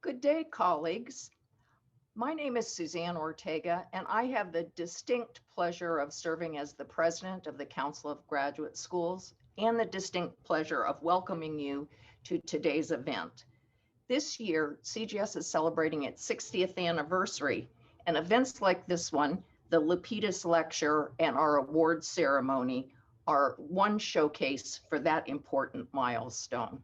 Good day, colleagues. My name is Suzanne Ortega, and I have the distinct pleasure of serving as the president of the Council of Graduate Schools and the distinct pleasure of welcoming you to today's event. This year, CGS is celebrating its 60th anniversary, and events like this one, the LaPidus Lecture and our awards ceremony, are one showcase for that important milestone.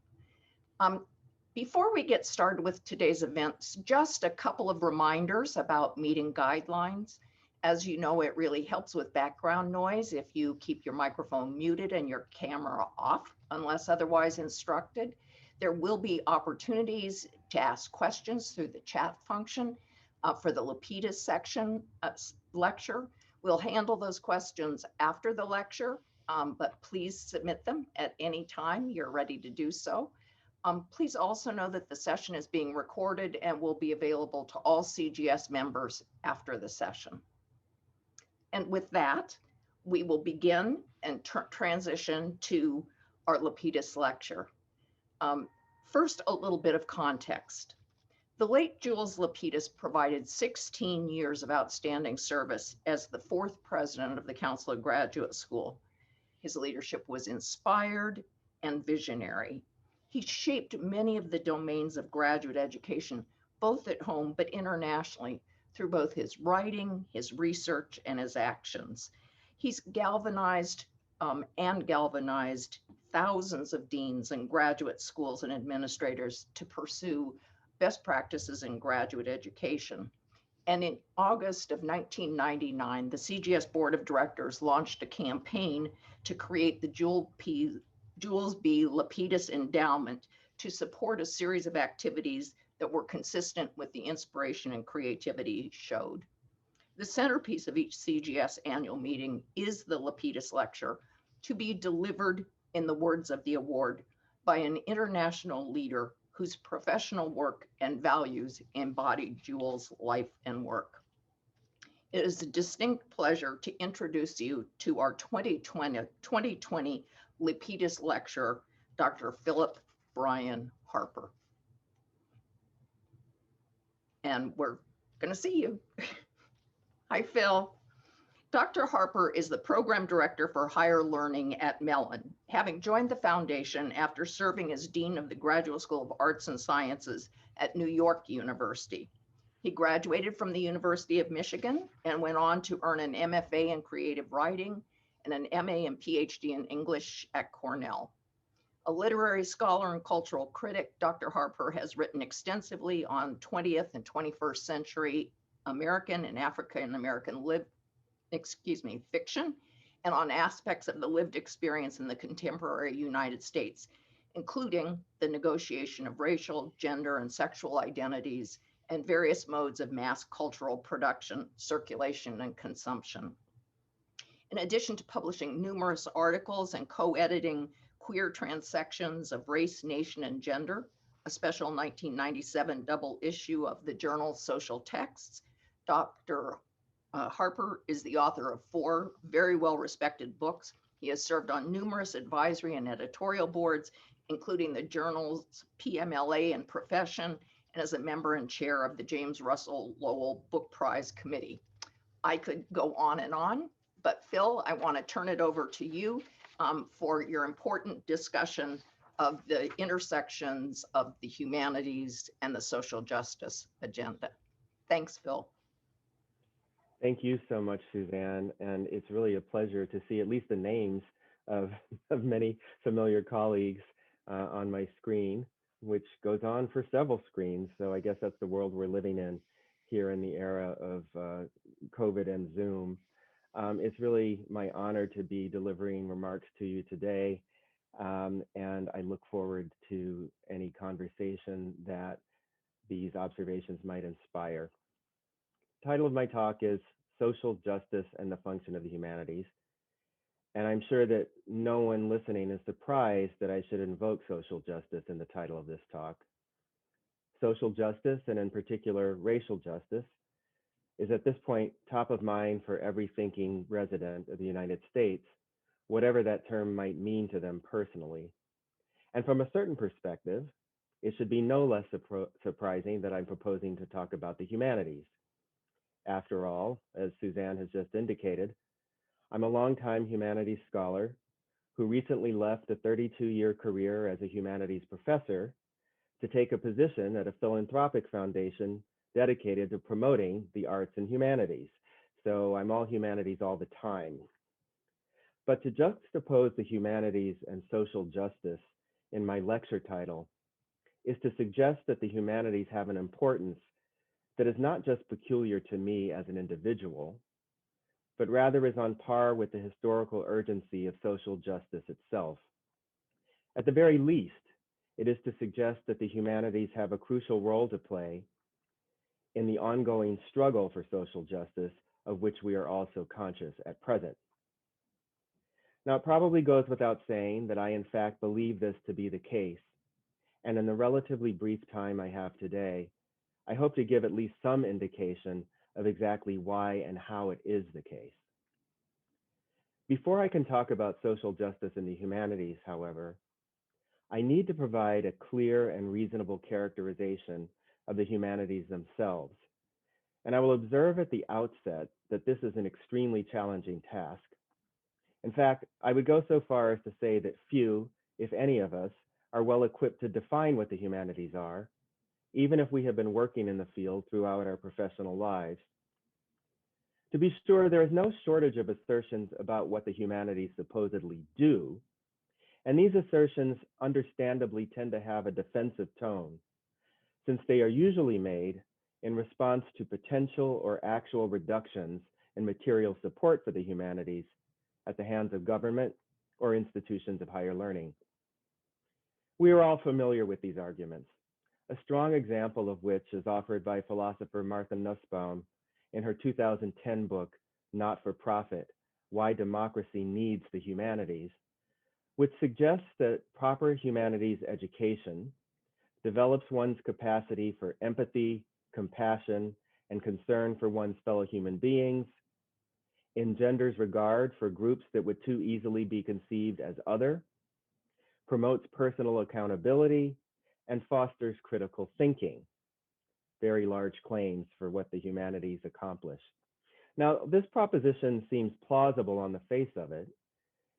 Before we get started with today's events, just a couple of reminders about meeting guidelines. As you know, it really helps with background noise if you keep your microphone muted and your camera off, unless otherwise instructed. There will be opportunities to ask questions through the chat function for the LaPidus section lecture. We'll handle those questions after the lecture, but please submit them at any time you're ready to do so. Please also know that the session is being recorded and will be available to all CGS members after the session. And with that, we will begin and transition to our LaPidus Lecture. First, a little bit of context. The late Jules LaPidus provided 16 years of outstanding service as the fourth president of the Council of Graduate School. His leadership was inspired and visionary. He shaped many of the domains of graduate education, both at home but internationally, through both his writing, his research, and his actions. He's galvanized thousands of deans and graduate schools and administrators to pursue best practices in graduate education. And in August of 1999, the CGS Board of Directors launched a campaign to create the Jules B. LaPidus Endowment to support a series of activities that were consistent with the inspiration and creativity he showed. The centerpiece of each CGS annual meeting is the LaPidus Lecture, to be delivered, in the words of the award, by an international leader whose professional work and values embody Jules' life and work. It is a distinct pleasure to introduce you to our 2020 LaPidus Lecturer, Dr. Phillip Brian Harper. And we're going to see you. Hi, Phil. Dr. Harper is the Program Director for Higher Learning at Mellon, having joined the foundation after serving as Dean of the Graduate School of Arts and Sciences at New York University. He graduated from the University of Michigan and went on to earn an MFA in creative writing and an MA and PhD in English at Cornell. A literary scholar and cultural critic, Dr. Harper has written extensively on 20th and 21st century American and African American fiction, and on aspects of the lived experience in the contemporary United States, including the negotiation of racial, gender, and sexual identities, and various modes of mass cultural production, circulation, and consumption. In addition to publishing numerous articles and co-editing Queer Transections of Race, Nation, and Gender, a special 1997 double issue of the journal Social Texts, Dr. Harper is the author of 4 very well-respected books. He has served on numerous advisory and editorial boards, including the journals PMLA and Profession, and as a member and chair of the James Russell Lowell Book Prize Committee. I could go on, but Phil, I want to turn it over to you for your important discussion of the intersections of the humanities and the social justice agenda. Thanks, Phil. Thank you so much, Suzanne. And it's really a pleasure to see at least the names of many familiar colleagues on my screen, which goes on for several screens. So I guess that's the world we're living in here in the era of COVID and Zoom. It's really my honor to be delivering remarks to you today. And I look forward to any conversation that these observations might inspire. Title of my talk is Social Justice and the Function of the Humanities. And I'm sure that no one listening is surprised that I should invoke social justice in the title of this talk. Social justice, and in particular racial justice, is at this point top of mind for every thinking resident of the United States, whatever that term might mean to them personally. And from a certain perspective, it should be no less surprising that I'm proposing to talk about the humanities. After all, as Suzanne has just indicated, I'm a longtime humanities scholar who recently left a 32-year career as a humanities professor to take a position at a philanthropic foundation dedicated to promoting the arts and humanities. So I'm all humanities all the time. But to juxtapose the humanities and social justice in my lecture title is to suggest that the humanities have an importance that is not just peculiar to me as an individual, but rather is on par with the historical urgency of social justice itself. At the very least, it is to suggest that the humanities have a crucial role to play in the ongoing struggle for social justice, of which we are also conscious at present. Now, it probably goes without saying that I in fact believe this to be the case, and in the relatively brief time I have today, I hope to give at least some indication of exactly why and how it is the case. Before I can talk about social justice in the humanities, however, I need to provide a clear and reasonable characterization of the humanities themselves. And I will observe at the outset that this is an extremely challenging task. In fact, I would go so far as to say that few, if any of us, are well equipped to define what the humanities are, even if we have been working in the field throughout our professional lives. To be sure, there is no shortage of assertions about what the humanities supposedly do, and these assertions understandably tend to have a defensive tone, since they are usually made in response to potential or actual reductions in material support for the humanities at the hands of government or institutions of higher learning. We are all familiar with these arguments, a strong example of which is offered by philosopher Martha Nussbaum in her 2010 book, Not for Profit: Why Democracy Needs the Humanities, which suggests that proper humanities education develops one's capacity for empathy, compassion, and concern for one's fellow human beings, engenders regard for groups that would too easily be conceived as other, promotes personal accountability, and fosters critical thinking. Very large claims for what the humanities accomplish. Now, this proposition seems plausible on the face of it,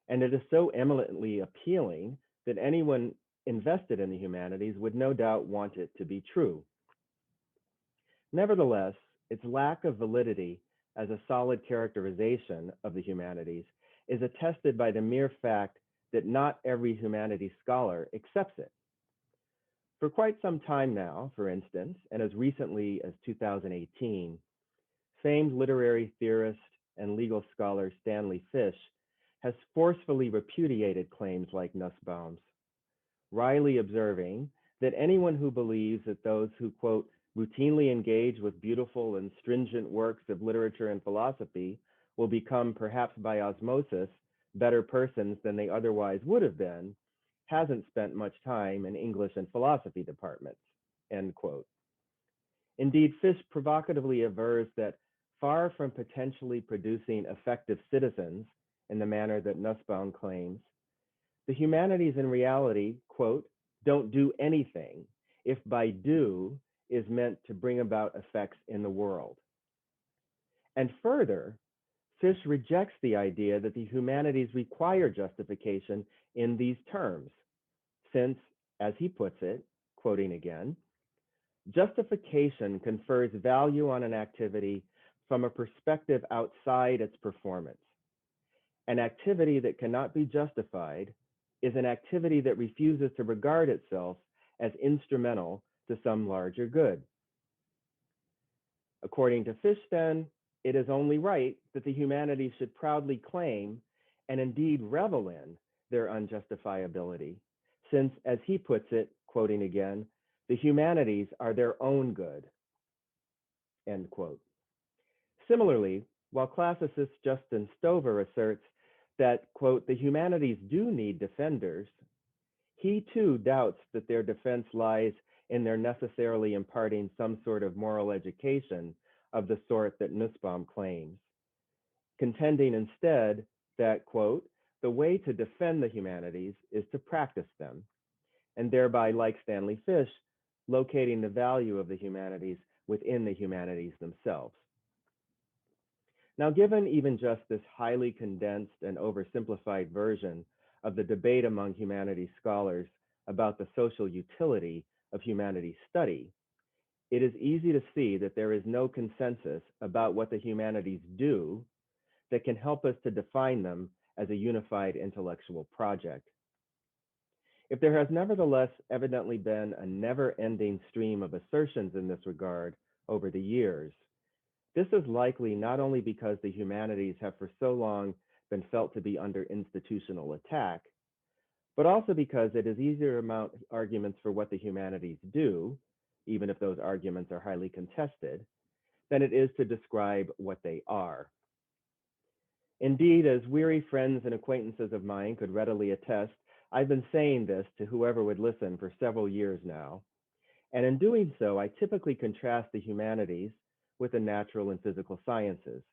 and it is so eminently appealing that anyone invested in the humanities would no doubt want it to be true. Nevertheless, its lack of validity as a solid characterization of the humanities is attested by the mere fact that not every humanities scholar accepts it. For quite some time now, for instance, and as recently as 2018, famed literary theorist and legal scholar Stanley Fish has forcefully repudiated claims like Nussbaum's, wryly observing that anyone who believes that those who, quote, routinely engage with beautiful and stringent works of literature and philosophy will become, perhaps by osmosis, better persons than they otherwise would have been, hasn't spent much time in English and philosophy departments, end quote. Indeed, Fish provocatively avers that far from potentially producing effective citizens in the manner that Nussbaum claims, the humanities in reality, quote, don't do anything if by do is meant to bring about effects in the world. And further, Fish rejects the idea that the humanities require justification in these terms, since, as he puts it, quoting again, justification confers value on an activity from a perspective outside its performance. An activity that cannot be justified is an activity that refuses to regard itself as instrumental to some larger good. According to Fish, then, it is only right that the humanities should proudly claim and indeed revel in their unjustifiability, since, as he puts it, quoting again, the humanities are their own good, end quote. Similarly, while classicist Justin Stover asserts that, quote, the humanities do need defenders, he too doubts that their defense lies in their necessarily imparting some sort of moral education of the sort that Nussbaum claims, contending instead that, quote, the way to defend the humanities is to practice them, and thereby, like Stanley Fish, locating the value of the humanities within the humanities themselves. Now, given even just this highly condensed and oversimplified version of the debate among humanities scholars about the social utility of humanities study, it is easy to see that there is no consensus about what the humanities do that can help us to define them as a unified intellectual project. If there has nevertheless evidently been a never-ending stream of assertions in this regard over the years, this is likely not only because the humanities have for so long been felt to be under institutional attack, but also because it is easier to mount arguments for what the humanities do, even if those arguments are highly contested, than it is to describe what they are. Indeed, as weary friends and acquaintances of mine could readily attest, I've been saying this to whoever would listen for several years now. And in doing so, I typically contrast the humanities with the natural and physical sciences,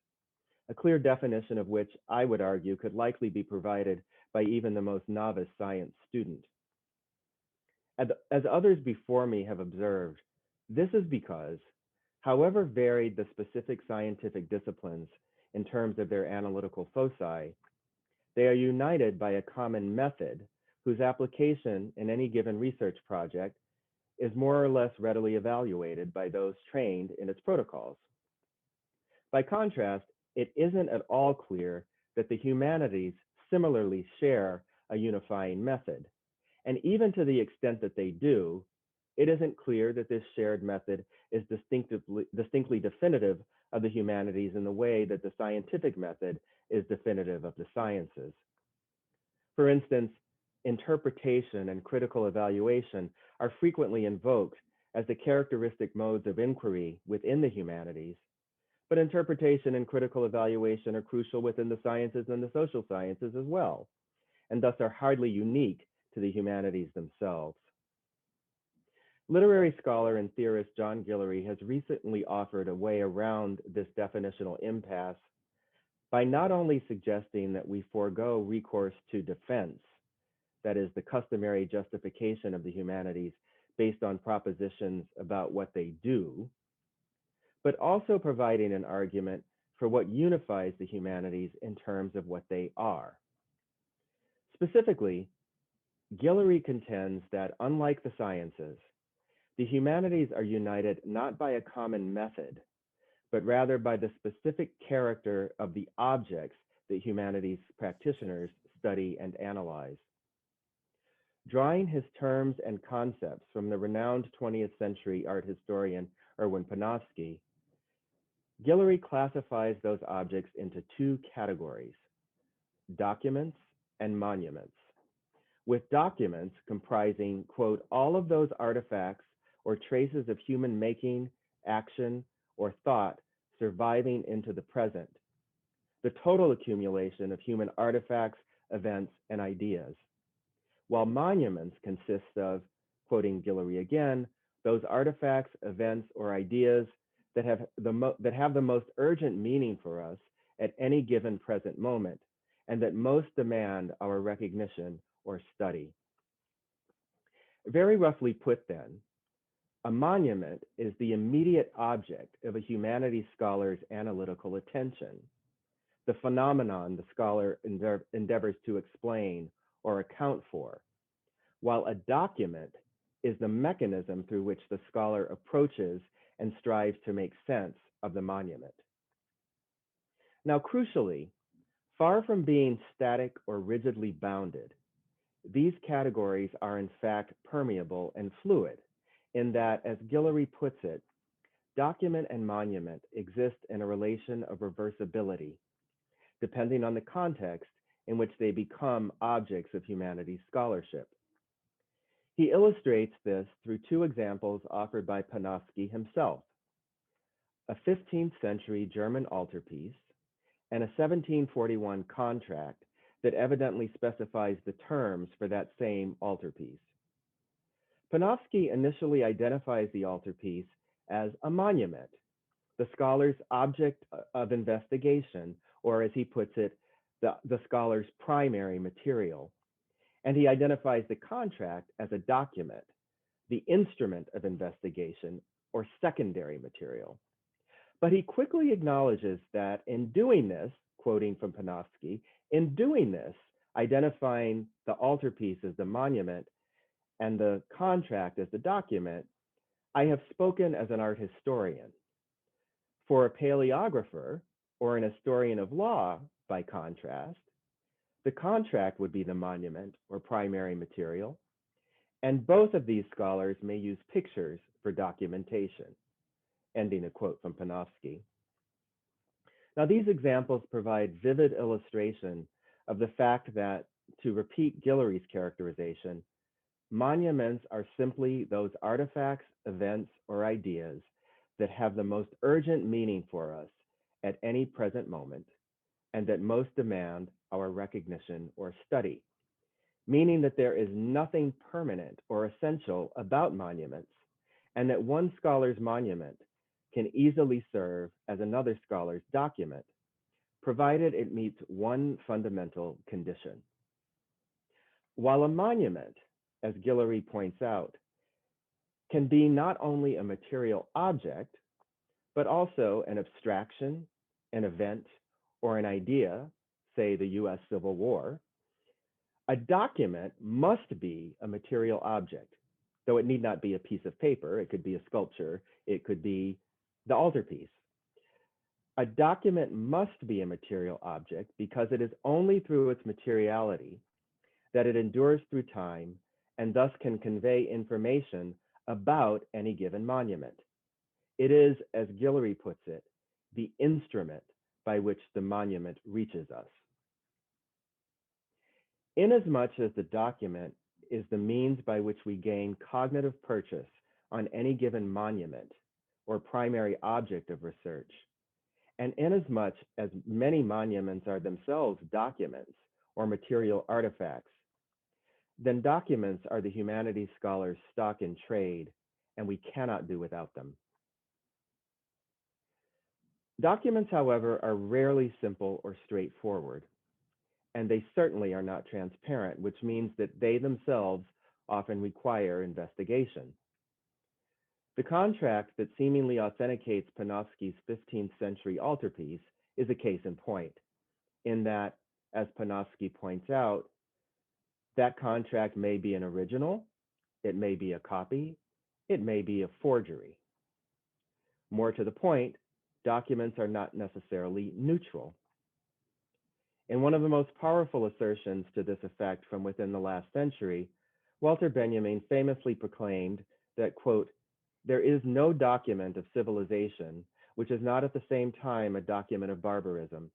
a clear definition of which I would argue could likely be provided by even the most novice science student. As others before me have observed, this is because, however varied the specific scientific disciplines in terms of their analytical foci, they are united by a common method whose application in any given research project is more or less readily evaluated by those trained in its protocols. By contrast, it isn't at all clear that the humanities similarly share a unifying method. And even to the extent that they do, it isn't clear that this shared method is distinctly definitive of the humanities in the way that the scientific method is definitive of the sciences. For instance, interpretation and critical evaluation are frequently invoked as the characteristic modes of inquiry within the humanities, but interpretation and critical evaluation are crucial within the sciences and the social sciences as well, and thus are hardly unique to the humanities themselves. Literary scholar and theorist John Guillory has recently offered a way around this definitional impasse by not only suggesting that we forego recourse to defense, that is, the customary justification of the humanities based on propositions about what they do, but also providing an argument for what unifies the humanities in terms of what they are. Specifically, Guillory contends that, unlike the sciences, the humanities are united not by a common method, but rather by the specific character of the objects that humanities practitioners study and analyze. Drawing his terms and concepts from the renowned 20th century art historian Erwin Panofsky, Guillory classifies those objects into two categories: documents and monuments, with documents comprising, quote, all of those artifacts or traces of human making, action, or thought surviving into the present, the total accumulation of human artifacts, events, and ideas, while monuments consist of, quoting Guillory again, those artifacts, events, or ideas that have the most urgent meaning for us at any given present moment, and that most demand our recognition or study. Very roughly put then, a monument is the immediate object of a humanities scholar's analytical attention, the phenomenon the scholar endeavors to explain or account for, while a document is the mechanism through which the scholar approaches and strives to make sense of the monument. Now, crucially, far from being static or rigidly bounded, these categories are in fact permeable and fluid, in that, as Guillory puts it, document and monument exist in a relation of reversibility, depending on the context in which they become objects of humanities scholarship. He illustrates this through two examples offered by Panofsky himself: a 15th century German altarpiece and a 1741 contract that evidently specifies the terms for that same altarpiece. Panofsky initially identifies the altarpiece as a monument, the scholar's object of investigation, or as he puts it, the scholar's primary material, and he identifies the contract as a document, the instrument of investigation, or secondary material. But he quickly acknowledges that in doing this, quoting from Panofsky, in doing this, identifying the altarpiece as the monument and the contract as the document, I have spoken as an art historian. For a paleographer or an historian of law, by contrast, the contract would be the monument or primary material, and both of these scholars may use pictures for documentation, ending a quote from Panofsky. Now, these examples provide vivid illustration of the fact that, to repeat Guillory's characterization, monuments are simply those artifacts, events, or ideas that have the most urgent meaning for us at any present moment, and that most demand our recognition or study, meaning that there is nothing permanent or essential about monuments, and that one scholar's monument can easily serve as another scholar's document, provided it meets one fundamental condition. While a monument, as Guillory points out, can be not only a material object, but also an abstraction, an event, or an idea, say the US Civil War, a document must be a material object, though it need not be a piece of paper. It could be a sculpture. It could be the altarpiece. A document must be a material object because it is only through its materiality that it endures through time and thus can convey information about any given monument. It is, as Guillory puts it, the instrument by which the monument reaches us. Inasmuch as the document is the means by which we gain cognitive purchase on any given monument or primary object of research, and inasmuch as many monuments are themselves documents or material artifacts, then documents are the humanities scholars' stock in trade, and we cannot do without them. Documents, however, are rarely simple or straightforward, and they certainly are not transparent, which means that they themselves often require investigation. The contract that seemingly authenticates Panofsky's 15th century altarpiece is a case in point, in that, as Panofsky points out, that contract may be an original, it may be a copy, it may be a forgery. More to the point, documents are not necessarily neutral. In one of the most powerful assertions to this effect from within the last century, Walter Benjamin famously proclaimed that, quote, "There is no document of civilization which is not at the same time a document of barbarism.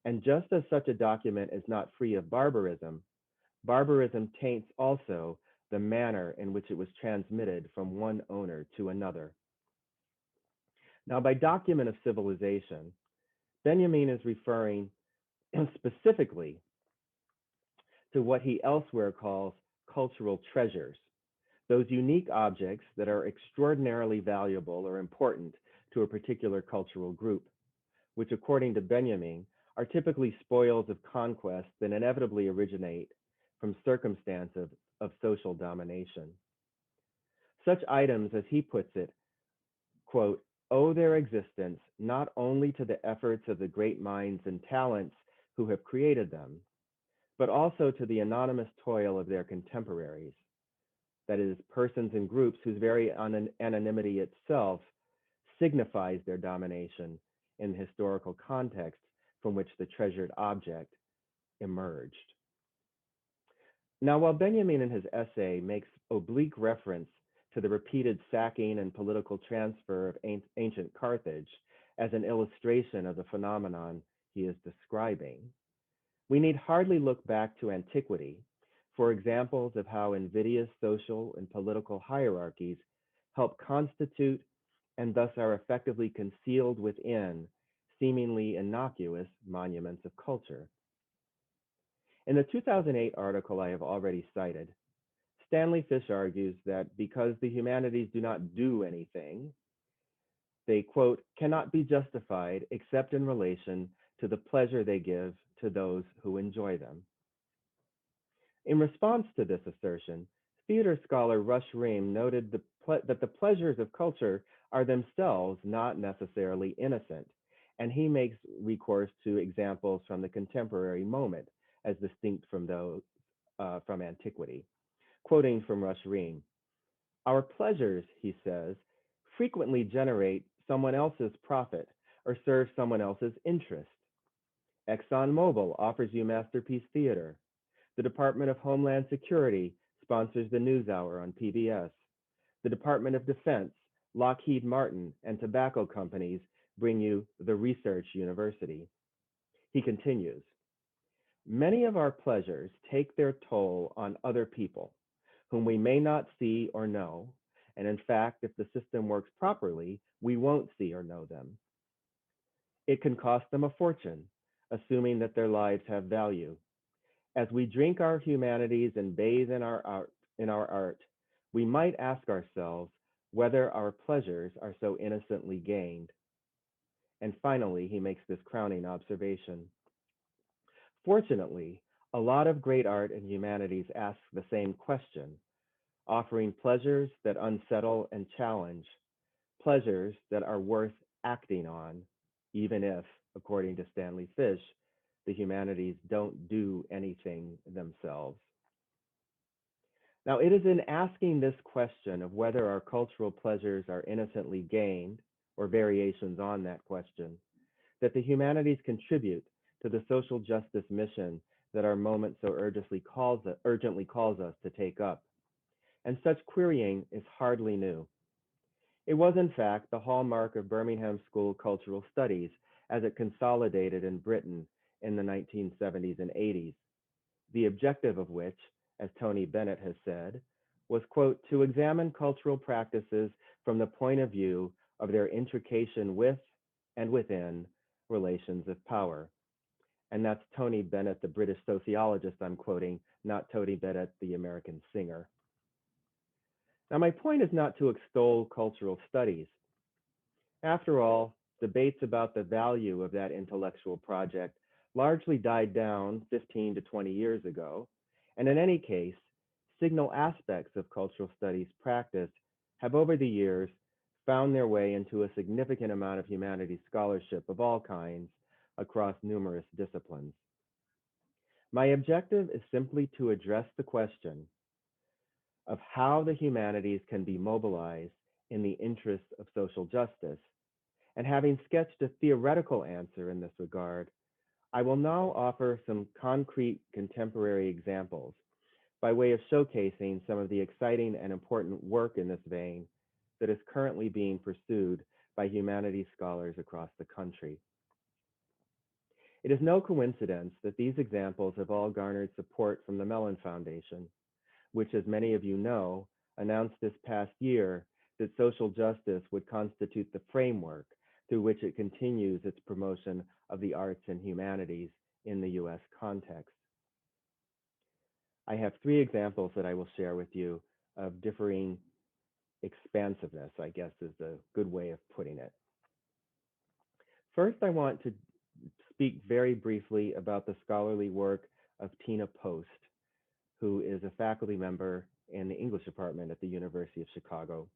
And just as such a document is not free of barbarism, barbarism taints also the manner in which it was transmitted from one owner to another." Now, by document of civilization, Benjamin is referring specifically to what he elsewhere calls cultural treasures, those unique objects that are extraordinarily valuable or important to a particular cultural group, which, according to Benjamin, are typically spoils of conquest that inevitably originate from circumstances of social domination. Such items, as he puts it, quote, "owe their existence not only to the efforts of the great minds and talents who have created them, but also to the anonymous toil of their contemporaries, that is, persons and groups whose very anonymity itself signifies their domination in the historical context from which the treasured object emerged." Now, while Benjamin in his essay makes oblique reference to the repeated sacking and political transfer of ancient Carthage as an illustration of the phenomenon he is describing, we need hardly look back to antiquity for examples of how invidious social and political hierarchies help constitute and thus are effectively concealed within seemingly innocuous monuments of culture. In the 2008 article I have already cited, Stanley Fish argues that because the humanities do not do anything, they, quote, "cannot be justified except in relation to the pleasure they give to those who enjoy them." In response to this assertion, theater scholar Rush Ream noted that the pleasures of culture are themselves not necessarily innocent, and he makes recourse to examples from the contemporary moment as distinct from those from antiquity. Quoting from Rush Ream, our pleasures, he says, frequently generate someone else's profit or serve someone else's interest. ExxonMobil offers you Masterpiece Theater. The Department of Homeland Security sponsors the NewsHour on PBS. The Department of Defense, Lockheed Martin, and tobacco companies bring you the Research University. He continues, many of our pleasures take their toll on other people, whom we may not see or know, and in fact, if the system works properly, we won't see or know them. It can cost them a fortune, assuming that their lives have value. As we drink our humanities and bathe in our art, we might ask ourselves whether our pleasures are so innocently gained. And finally, he makes this crowning observation. Fortunately, a lot of great art and humanities ask the same question, offering pleasures that unsettle and challenge, pleasures that are worth acting on, even if, according to Stanley Fish, the humanities don't do anything themselves. Now, it is in asking this question of whether our cultural pleasures are innocently gained, or variations on that question, that the humanities contribute to the social justice mission that our moment so urgently calls us to take up. And such querying is hardly new. It was, in fact, the hallmark of Birmingham School Cultural Studies as it consolidated in Britain in the 1970s and 80s, the objective of which, as Tony Bennett has said, was, quote, to examine cultural practices from the point of view of their intrication with and within relations of power. And that's Tony Bennett, the British sociologist I'm quoting, not Tony Bennett, the American singer. Now, my point is not to extol cultural studies. After all, debates about the value of that intellectual project largely died down 15 to 20 years ago, and in any case, signal aspects of cultural studies practice have over the years found their way into a significant amount of humanities scholarship of all kinds across numerous disciplines. My objective is simply to address the question of how the humanities can be mobilized in the interest of social justice. And having sketched a theoretical answer in this regard, I will now offer some concrete contemporary examples by way of showcasing some of the exciting and important work in this vein that is currently being pursued by humanities scholars across the country. It is no coincidence that these examples have all garnered support from the Mellon Foundation, which, as many of you know, announced this past year that social justice would constitute the framework through which it continues its promotion of the arts and humanities in the US context. I have three examples that I will share with you of differing expansiveness, I guess is a good way of putting it. First, I want to speak very briefly about the scholarly work of Tina Post, who is a faculty member in the English department at the University of Chicago.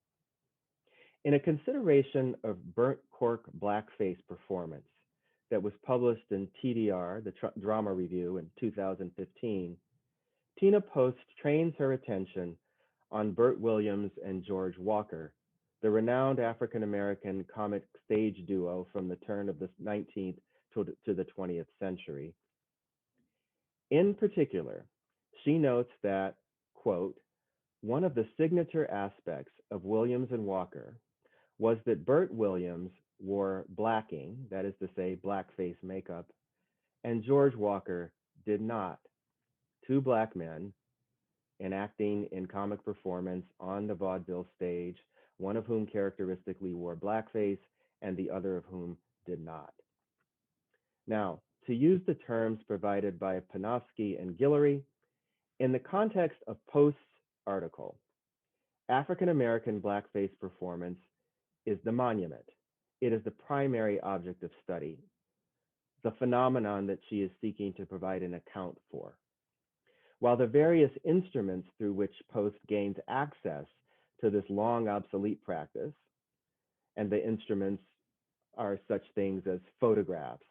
In a consideration of burnt cork blackface performance that was published in TDR, the Drama Review, in 2015, Tina Post trains her attention on Bert Williams and George Walker, the renowned African-American comic stage duo from the turn of the 19th to the 20th century. In particular, she notes that, quote, one of the signature aspects of Williams and Walker was that Bert Williams wore blacking, that is to say, blackface makeup, and George Walker did not. Two black men enacting in comic performance on the vaudeville stage, one of whom characteristically wore blackface and the other of whom did not. Now, to use the terms provided by Panofsky and Guillory, in the context of Post's article, African-American blackface performance is the monument. It is the primary object of study, the phenomenon that she is seeking to provide an account for. while the various instruments through which Post gains access to this long obsolete practice, and the instruments are such things as photographs,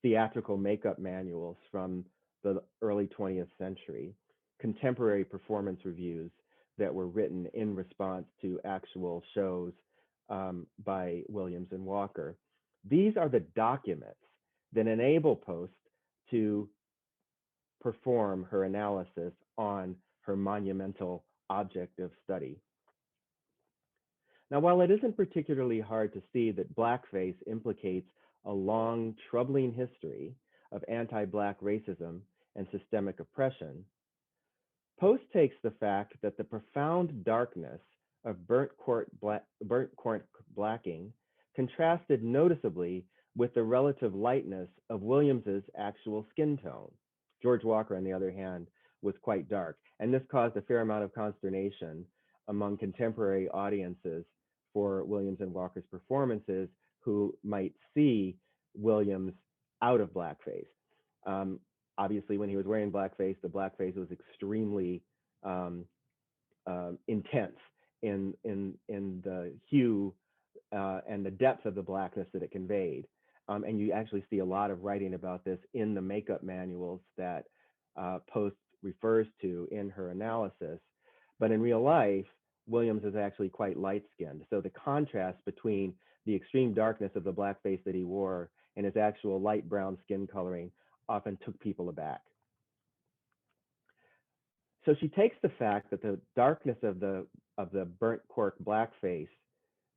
theatrical makeup manuals from the early 20th century, contemporary performance reviews that were written in response to actual shows by Williams and Walker. These are the documents that enable Post to perform her analysis on her monumental object of study. Now, while it isn't particularly hard to see that blackface implicates a long, troubling history of anti-Black racism and systemic oppression, Post takes the fact that the profound darkness of burnt cork blacking contrasted noticeably with the relative lightness of Williams's actual skin tone. George Walker, on the other hand, was quite dark, and this caused a fair amount of consternation among contemporary audiences for Williams and Walker's performances who might see Williams out of blackface. Obviously, when he was wearing blackface, the blackface was extremely intense in the hue and the depth of the blackness that it conveyed. And you actually see a lot of writing about this in the makeup manuals that Post refers to in her analysis. But in real life, Williams is actually quite light-skinned. So the contrast between the extreme darkness of the blackface that he wore and his actual light brown skin coloring often took people aback. So she takes the fact that the darkness of the burnt cork blackface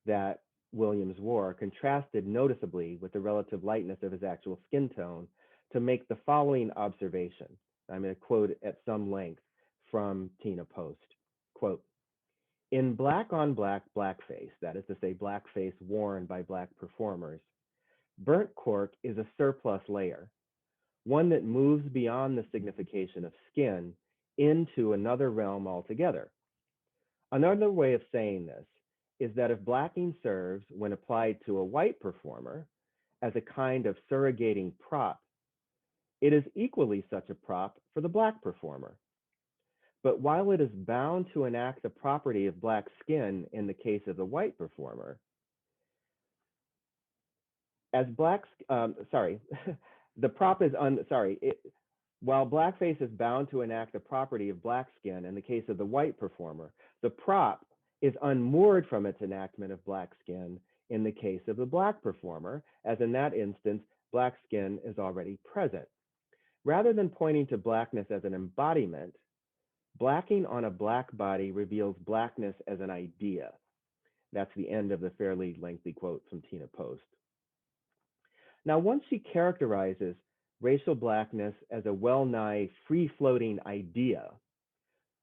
that Williams wore contrasted noticeably with the relative lightness of his actual skin tone to make the following observation. I'm going to quote at some length from Tina Post. Quote, "In black on black blackface, that is to say blackface worn by Black performers, burnt cork is a surplus layer, one that moves beyond the signification of skin into another realm altogether. Another way of saying this is that if blacking serves, when applied to a white performer, as a kind of surrogating prop, it is equally such a prop for the Black performer. But while it is bound to enact the property of Black skin in the case of the white performer, as the prop is while blackface is bound to enact the property of Black skin in the case of the white performer, the prop is unmoored from its enactment of Black skin in the case of the Black performer, as in that instance, Black skin is already present. Rather than pointing to blackness as an embodiment, blacking on a Black body reveals blackness as an idea." That's the end of the fairly lengthy quote from Tina Post. Now, once she characterizes racial blackness as a well-nigh free-floating idea,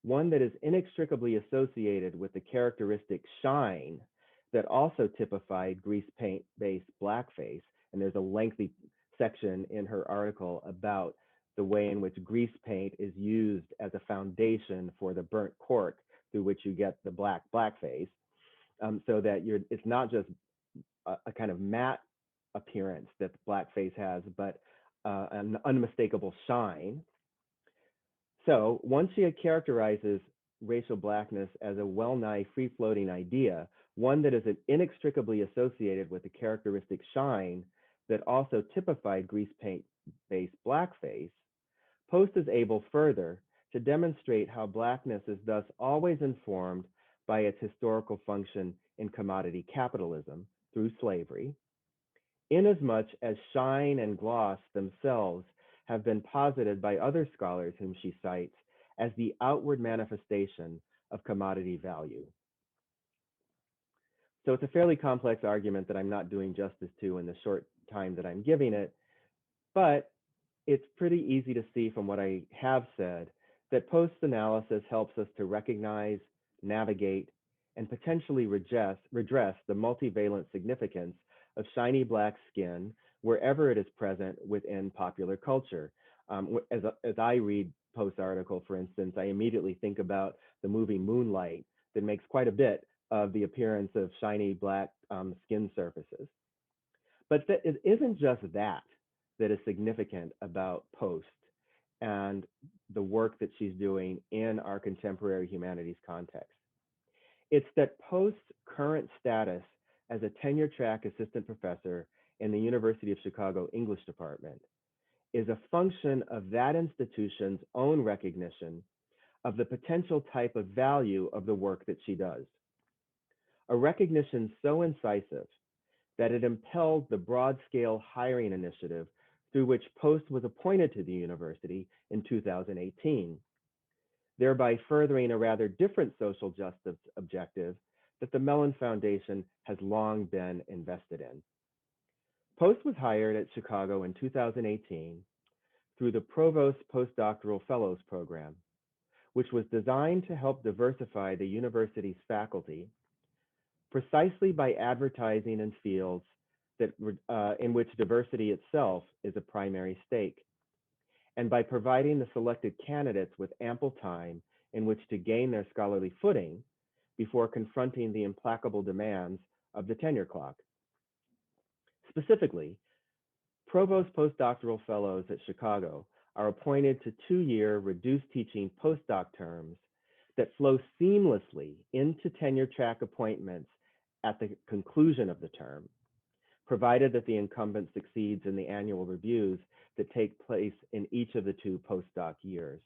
one that is inextricably associated with the characteristic shine that also typified grease paint-based blackface, and there's a lengthy section in her article about the way in which grease paint is used as a foundation for the burnt cork through which you get the blackface, so that it's not just a kind of matte appearance that blackface has, but an unmistakable shine. So once she characterizes racial blackness as a well-nigh free-floating idea, one that is inextricably associated with the characteristic shine that also typified grease paint-based blackface, Post is able further to demonstrate how blackness is thus always informed by its historical function in commodity capitalism through slavery, inasmuch as shine and gloss themselves have been posited by other scholars whom she cites as the outward manifestation of commodity value. So it's a fairly complex argument that I'm not doing justice to in the short time that I'm giving it, but it's pretty easy to see from what I have said that Post's analysis helps us to recognize, navigate, and potentially redress the multivalent significance of shiny Black skin wherever it is present within popular culture. As I read Post's article, for instance, I immediately think about the movie Moonlight that makes quite a bit of the appearance of shiny Black skin surfaces. But it isn't just that is significant about Post. and the work that she's doing in our contemporary humanities context. It's that Post's current status as a tenure track assistant professor in the University of Chicago English Department is a function of that institution's own recognition of the potential type of value of the work that she does. A recognition so incisive that it impelled the broad-scale hiring initiative through which Post was appointed to the university in 2018, thereby furthering a rather different social justice objective that the Mellon Foundation has long been invested in. Post was hired at Chicago in 2018 through the Provost Postdoctoral Fellows Program, which was designed to help diversify the university's faculty precisely by advertising in fields that, in which diversity itself is a primary stake, and by providing the selected candidates with ample time in which to gain their scholarly footing before confronting the implacable demands of the tenure clock. Specifically, Provost Postdoctoral Fellows at Chicago are appointed to 2-year reduced teaching postdoc terms that flow seamlessly into tenure track appointments at the conclusion of the term, provided that the incumbent succeeds in the annual reviews that take place in each of the 2 postdoc years.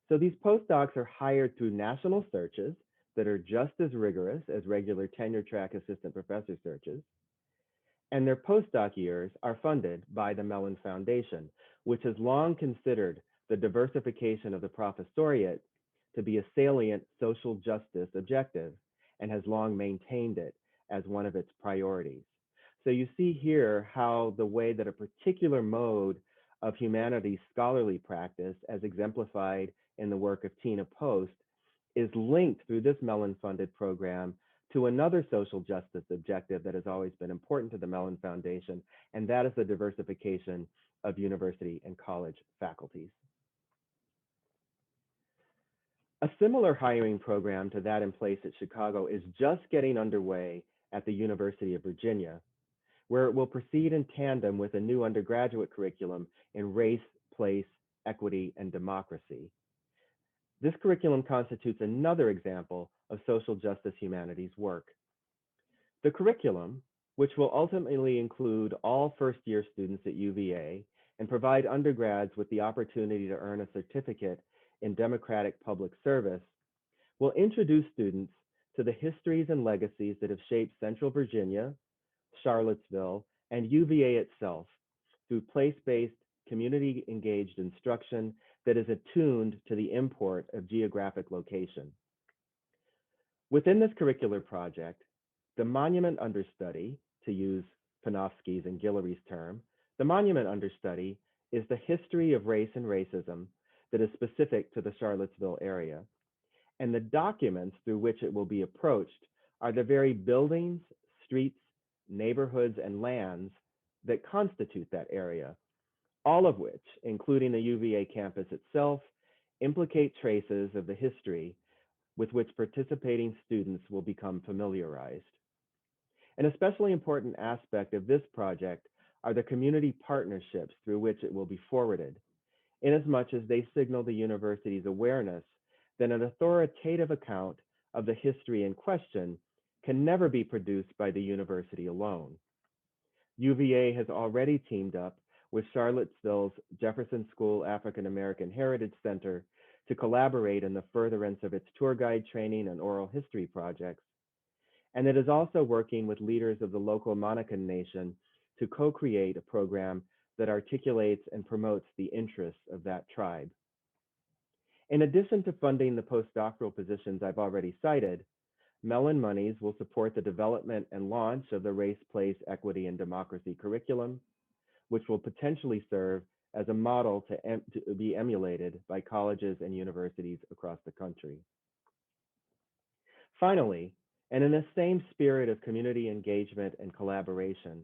So these postdocs are hired through national searches that are just as rigorous as regular tenure track assistant professor searches, and their postdoc years are funded by the Mellon Foundation, which has long considered the diversification of the professoriate to be a salient social justice objective and has long maintained it as one of its priorities. So you see here how the way that a particular mode of humanities scholarly practice, as exemplified in the work of Tina Post, is linked through this Mellon-funded program to another social justice objective that has always been important to the Mellon Foundation, and that is the diversification of university and college faculties. A similar hiring program to that in place at Chicago is just getting underway at the University of Virginia, where it will proceed in tandem with a new undergraduate curriculum in race, place, equity, and democracy. This curriculum constitutes another example of social justice humanities work. The curriculum, which will ultimately include all first-year students at UVA and provide undergrads with the opportunity to earn a certificate in democratic public service, will introduce students to the histories and legacies that have shaped Central Virginia, Charlottesville, and UVA itself through place-based, community-engaged instruction that is attuned to the import of geographic location. Within this curricular project, the monument understudy, to use Panofsky's and Guillory's term, the monument understudy is the history of race and racism that is specific to the Charlottesville area. And the documents through which it will be approached are the very buildings, streets, neighborhoods, and lands that constitute that area, all of which, including the UVA campus itself, implicate traces of the history with which participating students will become familiarized. An especially important aspect of this project are the community partnerships through which it will be forwarded, inasmuch as they signal the university's awareness that an authoritative account of the history in question can never be produced by the university alone. UVA has already teamed up with Charlottesville's Jefferson School African American Heritage Center to collaborate in the furtherance of its tour guide training and oral history projects. And it is also working with leaders of the local Monacan Nation to co-create a program that articulates and promotes the interests of that tribe. In addition to funding the postdoctoral positions I've already cited, Mellon monies will support the development and launch of the Race, Place, Equity, and Democracy curriculum, which will potentially serve as a model to be emulated by colleges and universities across the country. Finally, and in the same spirit of community engagement and collaboration,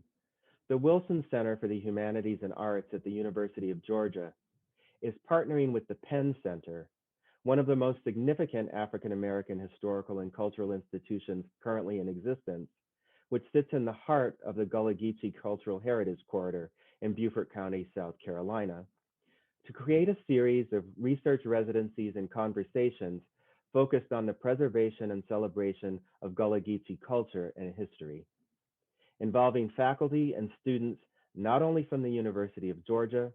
the Wilson Center for the Humanities and Arts at the University of Georgia is partnering with the Penn Center, one of the most significant African-American historical and cultural institutions currently in existence, which sits in the heart of the Gullah Geechee Cultural Heritage Corridor in Beaufort County, South Carolina, to create a series of research residencies and conversations focused on the preservation and celebration of Gullah Geechee culture and history, involving faculty and students not only from the University of Georgia,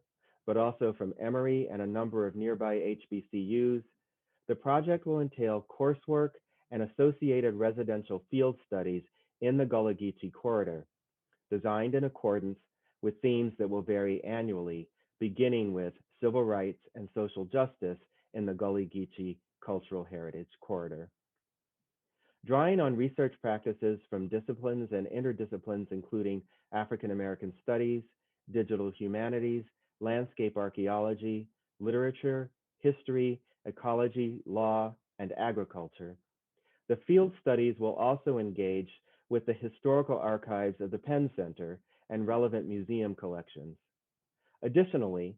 but also from Emory and a number of nearby HBCUs. The project will entail coursework and associated residential field studies in the Gullah Geechee corridor, designed in accordance with themes that will vary annually, beginning with civil rights and social justice in the Gullah Geechee Cultural Heritage Corridor. Drawing on research practices from disciplines and interdisciplines, including African American studies, digital humanities, landscape archaeology, literature, history, ecology, law, and agriculture. The field studies will also engage with the historical archives of the Penn Center and relevant museum collections. Additionally,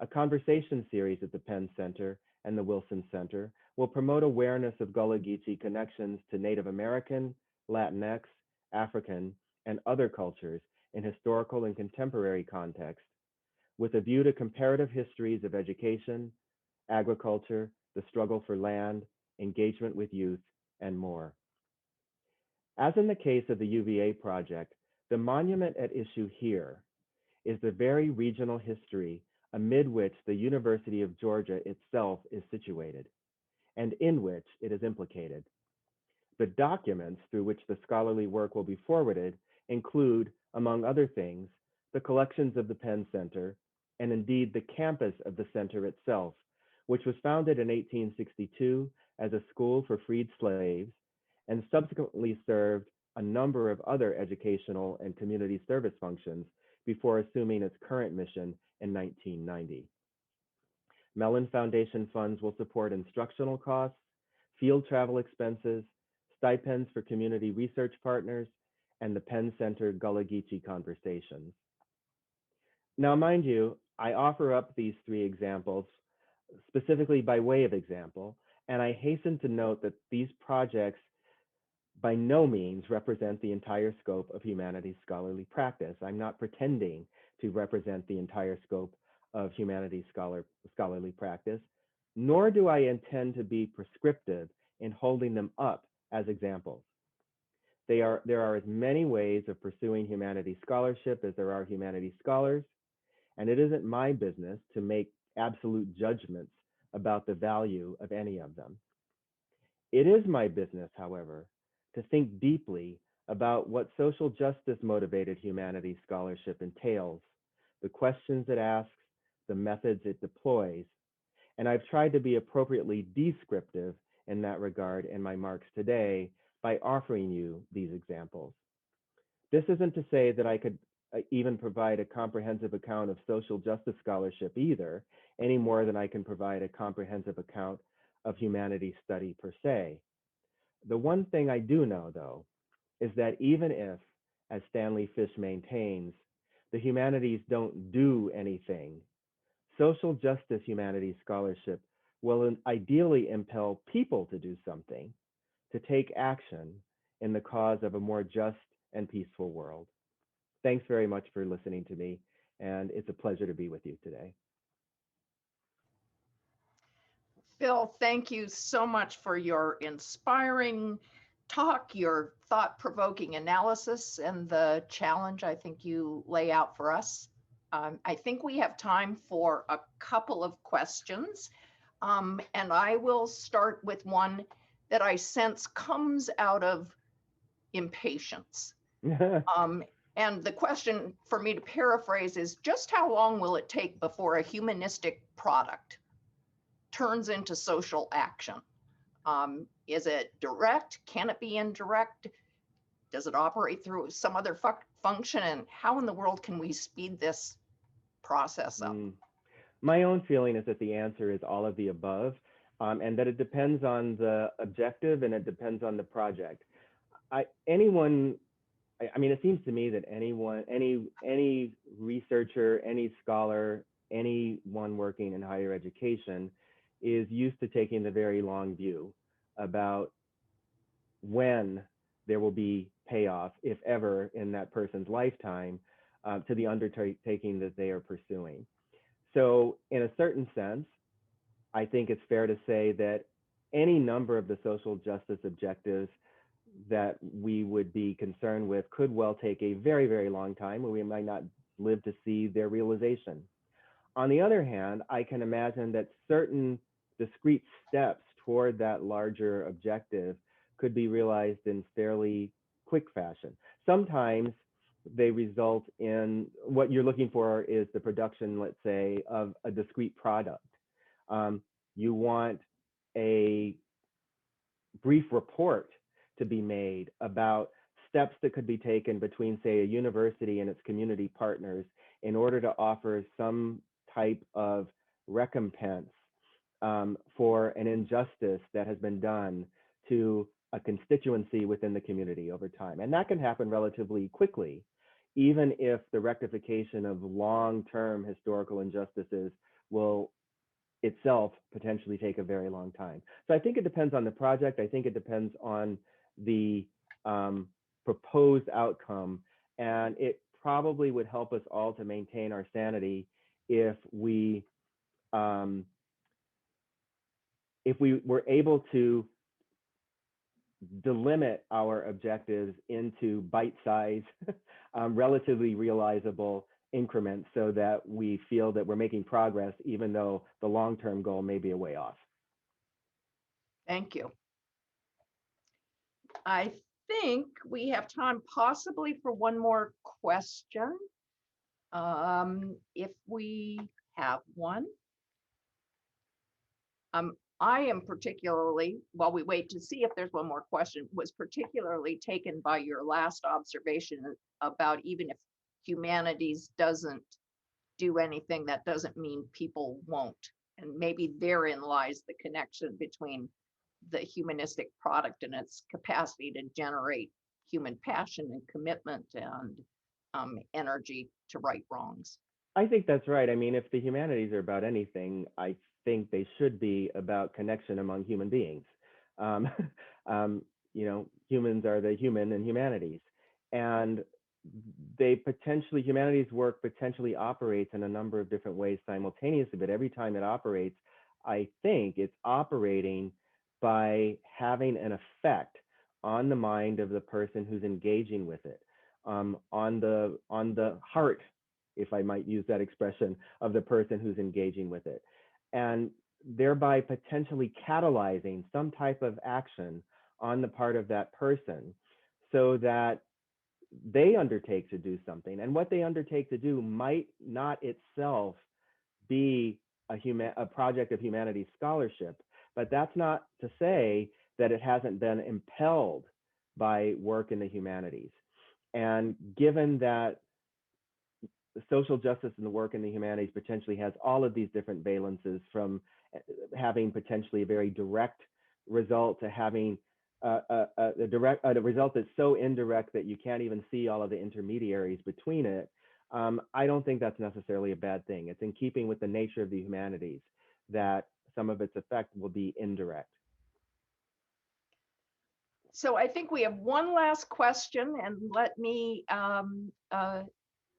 a conversation series at the Penn Center and the Wilson Center will promote awareness of Gullah Geechee connections to Native American, Latinx, African, and other cultures in historical and contemporary context, with a view to comparative histories of education, agriculture, the struggle for land, engagement with youth, and more. As in the case of the UVA project, the monument at issue here is the very regional history amid which the University of Georgia itself is situated, and in which it is implicated. The documents through which the scholarly work will be forwarded include, among other things, the collections of the Penn Center, and indeed the campus of the center itself, which was founded in 1862 as a school for freed slaves and subsequently served a number of other educational and community service functions before assuming its current mission in 1990. Mellon Foundation funds will support instructional costs, field travel expenses, stipends for community research partners, and the Penn Center Gullah Geechee Conversations. Now, mind you, I offer up these three examples specifically by way of example, and I hasten to note that these projects by no means represent the entire scope of humanities scholarly practice. I'm not pretending to represent the entire scope of humanities scholarly practice, nor do I intend to be prescriptive in holding them up as examples. There are as many ways of pursuing humanities scholarship as there are humanities scholars, and it isn't my business to make absolute judgments about the value of any of them. It is my business, however, to think deeply about what social justice motivated humanities scholarship entails, the questions it asks, the methods it deploys, and I've tried to be appropriately descriptive in that regard in my marks today by offering you these examples. This isn't to say that I could even provide a comprehensive account of social justice scholarship either, any more than I can provide a comprehensive account of humanities study per se. The one thing I do know, though, is that even if, as Stanley Fish maintains, the humanities don't do anything, social justice humanities scholarship will ideally impel people to do something, to take action in the cause of a more just and peaceful world. Thanks very much for listening to me, and it's a pleasure to be with you today. Phil, thank you so much for your inspiring talk, your thought-provoking analysis, and the challenge I think you lay out for us. I think we have time for a couple of questions, and I will start with one that I sense comes out of impatience. And the question for me to paraphrase is, just how long will it take before a humanistic product turns into social action? Is it direct? Can it be indirect? Does it operate through some other function? And how in the world can we speed this process up? My own feeling is that the answer is all of the above, and that it depends on the objective and it depends on the project. It seems to me that any researcher, any scholar, anyone working in higher education is used to taking the very long view about when there will be payoff, if ever, in that person's lifetime to the undertaking that they are pursuing. So in a certain sense, I think it's fair to say that any number of the social justice objectives that we would be concerned with could well take a very, very long time, and we might not live to see their realization. On the other hand, I can imagine that certain discrete steps toward that larger objective could be realized in fairly quick fashion. Sometimes they result in what you're looking for is the production, let's say, of a discrete product. You want a brief report to be made about steps that could be taken between, say, a university and its community partners in order to offer some type of recompense for an injustice that has been done to a constituency within the community over time. And that can happen relatively quickly, even if the rectification of long-term historical injustices will itself potentially take a very long time. So I think it depends on the project. I think it depends on the proposed outcome. And it probably would help us all to maintain our sanity if we were able to delimit our objectives into bite-sized, relatively realizable increments so that we feel that we're making progress, even though the long-term goal may be a way off. Thank you. I think we have time possibly for one more question. If we have one. I am particularly, while we wait to see if there's one more question, was particularly taken by your last observation about even if humanities doesn't do anything, that doesn't mean people won't. And maybe therein lies the connection between the humanistic product and its capacity to generate human passion and commitment and energy to right wrongs. I think that's right. I mean, if the humanities are about anything, I think they should be about connection among human beings. Humans are the human and humanities. And humanities work potentially operates in a number of different ways simultaneously, but every time it operates, I think it's operating by having an effect on the mind of the person who's engaging with it, on the heart, if I might use that expression, of the person who's engaging with it, and thereby potentially catalyzing some type of action on the part of that person so that they undertake to do something. And what they undertake to do might not itself be a project of humanities scholarship, but that's not to say that it hasn't been impelled by work in the humanities. And given that the social justice and the work in the humanities potentially has all of these different valences, from having potentially a very direct result to having a result that's so indirect that you can't even see all of the intermediaries between it. I don't think that's necessarily a bad thing. It's in keeping with the nature of the humanities that some of its effect will be indirect. So I think we have one last question, and let me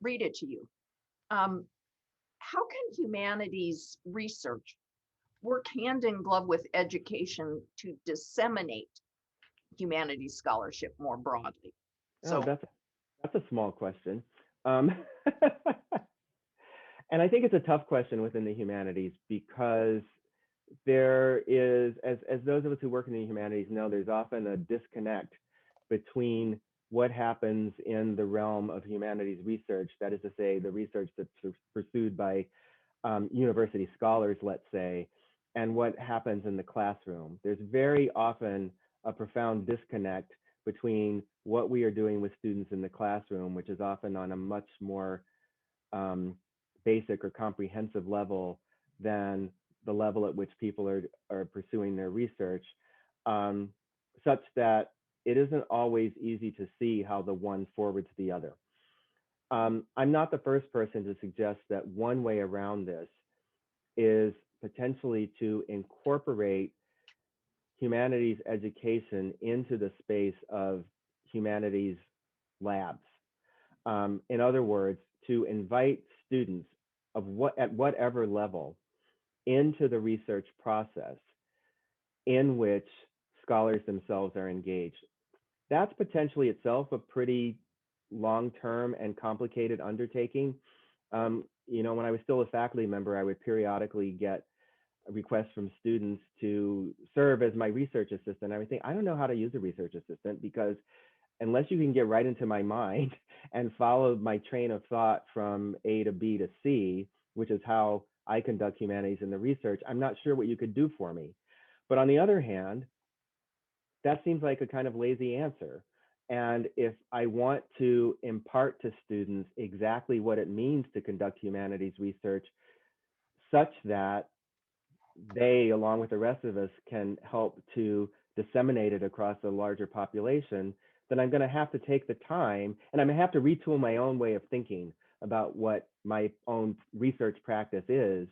read it to you. How can humanities research work hand in glove with education to disseminate humanities scholarship more broadly? So that's a small question. And I think it's a tough question within the humanities because there is, as those of us who work in the humanities know, there's often a disconnect between what happens in the realm of humanities research, that is to say, the research that's pursued by university scholars, let's say, and what happens in the classroom. There's very often a profound disconnect between what we are doing with students in the classroom, which is often on a much more basic or comprehensive level than the level at which people are pursuing their research, such that it isn't always easy to see how the one forwards the other. I'm not the first person to suggest that one way around this is potentially to incorporate humanities education into the space of humanities labs. In other words, to invite students of at whatever level into the research process in which scholars themselves are engaged. That's potentially itself a pretty long-term and complicated undertaking. When I was still a faculty member, I would periodically get requests from students to serve as my research assistant. I would think, I don't know how to use a research assistant, because unless you can get right into my mind and follow my train of thought from A to B to C, which is how I conduct humanities in the research, I'm not sure what you could do for me. But on the other hand, that seems like a kind of lazy answer. And if I want to impart to students exactly what it means to conduct humanities research, such that they, along with the rest of us, can help to disseminate it across a larger population, then I'm going to have to take the time, and I'm going to have to retool my own way of thinking about what my own research practice is,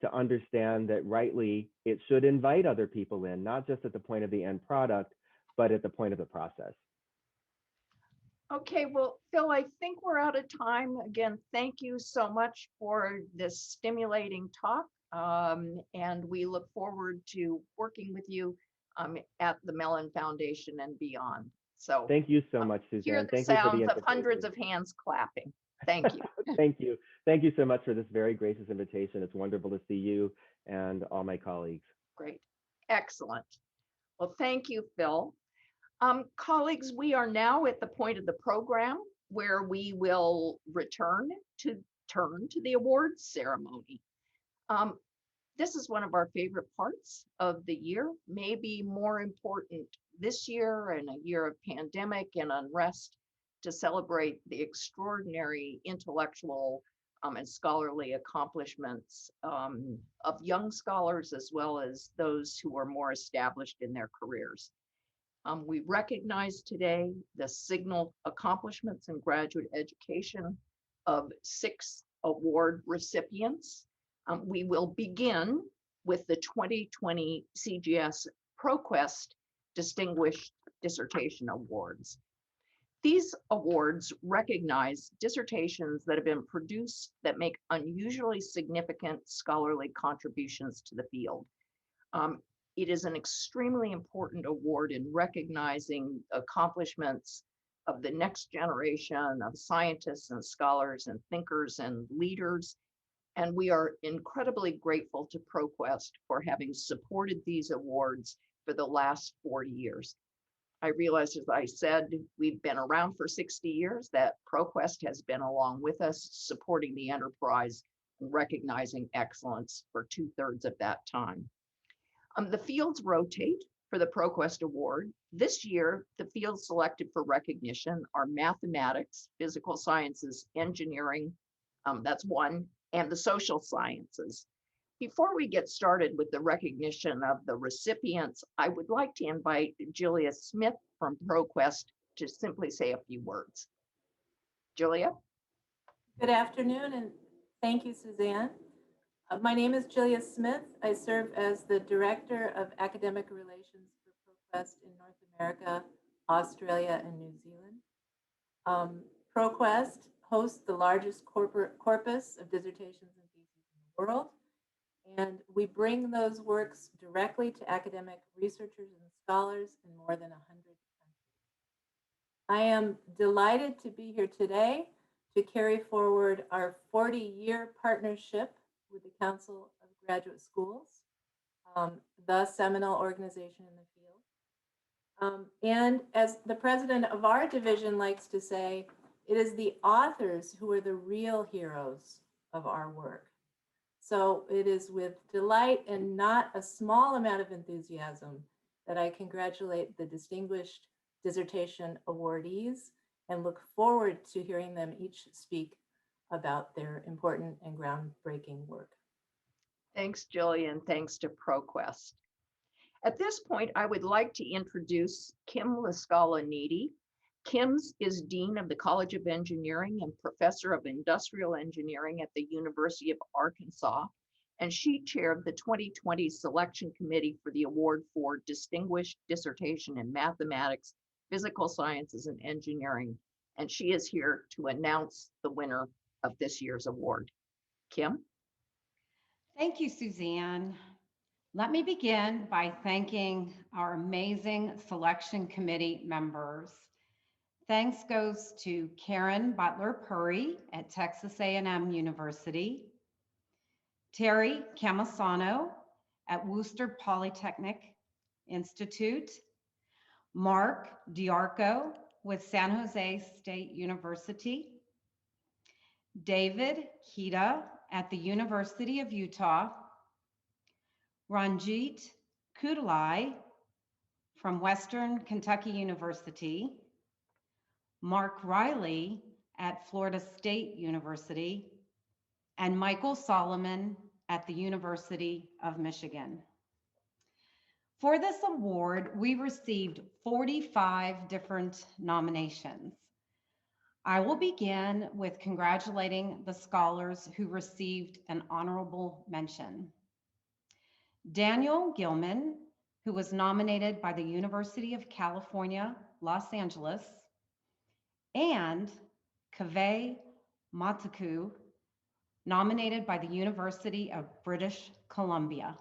to understand that rightly it should invite other people in, not just at the point of the end product, but at the point of the process. Okay, well, Phil, I think we're out of time. Again, thank you so much for this stimulating talk. And we look forward to working with you at the Mellon Foundation and beyond. So thank you so much, Suzanne. Hear the Thank you for the sounds of hundreds of hands clapping. Thank you. Thank you. Thank you so much for this very gracious invitation. It's wonderful to see you and all my colleagues. Great. Excellent. Well, thank you, Phil. Colleagues, we are now at the point of the program where we will turn to the awards ceremony. This is one of our favorite parts of the year, maybe more important this year in a year of pandemic and unrest, to celebrate the extraordinary intellectual and scholarly accomplishments of young scholars, as well as those who are more established in their careers. We recognize today the signal accomplishments in graduate education of 6 award recipients. We will begin with the 2020 CGS ProQuest Distinguished Dissertation Awards. These awards recognize dissertations that have been produced that make unusually significant scholarly contributions to the field. It is an extremely important award in recognizing accomplishments of the next generation of scientists and scholars and thinkers and leaders. And we are incredibly grateful to ProQuest for having supported these awards for the last 40 years. I realize, as I said, we've been around for 60 years, that ProQuest has been along with us, supporting the enterprise and recognizing excellence for 2/3 of that time. The fields rotate for the ProQuest Award. This year, the fields selected for recognition are mathematics, physical sciences, engineering, that's one, and the social sciences. Before we get started with the recognition of the recipients, I would like to invite Julia Smith from ProQuest to simply say a few words. Julia? Good afternoon, and thank you, Suzanne. My name is Julia Smith. I serve as the Director of Academic Relations for ProQuest in North America, Australia, and New Zealand. ProQuest hosts the largest corpus of dissertations and theses in the world, and we bring those works directly to academic researchers and scholars in more than 100 countries. I am delighted to be here today to carry forward our 40-year partnership with the Council of Graduate Schools, the seminal organization in the field. And as the president of our division likes to say, it is the authors who are the real heroes of our work. So it is with delight and not a small amount of enthusiasm that I congratulate the distinguished dissertation awardees and look forward to hearing them each speak about their important and groundbreaking work. Thanks, Julia, and thanks to ProQuest. At this point, I would like to introduce Kim Lascala-Needy. Kim is Dean of the College of Engineering and Professor of Industrial Engineering at the University of Arkansas, and she chaired the 2020 Selection Committee for the award for Distinguished Dissertation in Mathematics, Physical Sciences, and Engineering, and she is here to announce the winner of this year's award. Kim? Thank you, Suzanne. Let me begin by thanking our amazing selection committee members. Thanks goes to Karen Butler-Purry at Texas A&M University, Terry Camusano at Worcester Polytechnic Institute, Mark Diarco with San Jose State University, David Hita at the University of Utah, Ranjit Kudalai from Western Kentucky University, Mark Riley at Florida State University, and Michael Solomon at the University of Michigan. For this award, we received 45 different nominations. I will begin with congratulating the scholars who received an honorable mention. Daniel Gilman, who was nominated by the University of California, Los Angeles, and Kaveh Mataku, nominated by the University of British Columbia.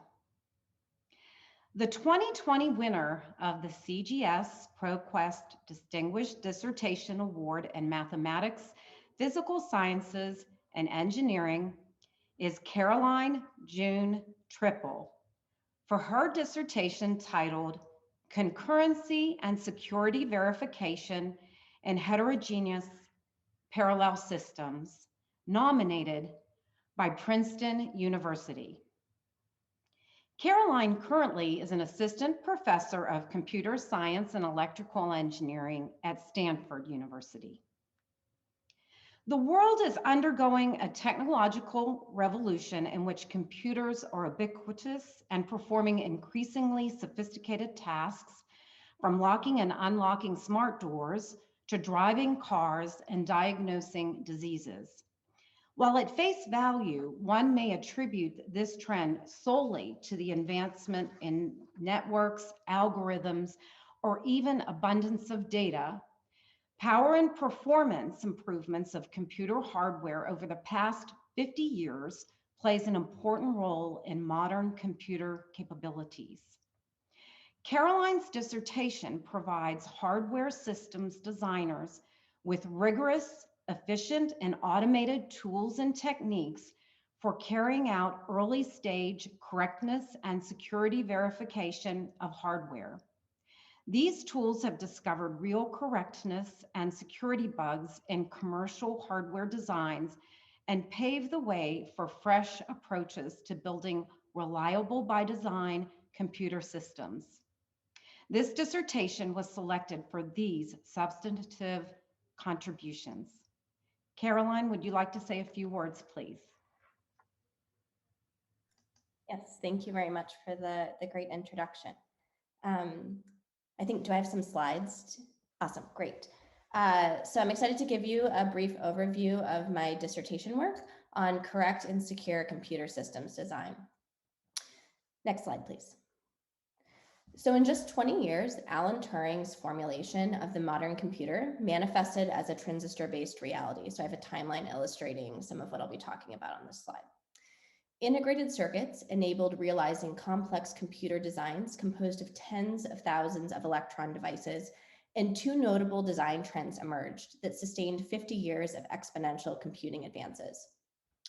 The 2020 winner of the CGS ProQuest Distinguished Dissertation Award in Mathematics, Physical Sciences, and Engineering is Caroline June Triple for her dissertation titled Concurrency and Security Verification in Heterogeneous Parallel Systems, nominated by Princeton University. Caroline currently is an assistant professor of computer science and electrical engineering at Stanford University. The world is undergoing a technological revolution in which computers are ubiquitous and performing increasingly sophisticated tasks, from locking and unlocking smart doors to driving cars and diagnosing diseases. While at face value, one may attribute this trend solely to the advancement in networks, algorithms, or even abundance of data, power and performance improvements of computer hardware over the past 50 years plays an important role in modern computer capabilities. Caroline's dissertation provides hardware systems designers with rigorous, efficient, and automated tools and techniques for carrying out early stage correctness and security verification of hardware. These tools have discovered real correctness and security bugs in commercial hardware designs and pave the way for fresh approaches to building reliable by design computer systems. This dissertation was selected for these substantive contributions. Caroline, would you like to say a few words, please? Yes, thank you very much for the great introduction. I think, do I have some slides? Awesome, great. So I'm excited to give you a brief overview of my dissertation work on correct and secure computer systems design. Next slide, please. So in just 20 years, Alan Turing's formulation of the modern computer manifested as a transistor-based reality. So I have a timeline illustrating some of what I'll be talking about on this slide. Integrated circuits enabled realizing complex computer designs composed of tens of thousands of electron devices, and two notable design trends emerged that sustained 50 years of exponential computing advances.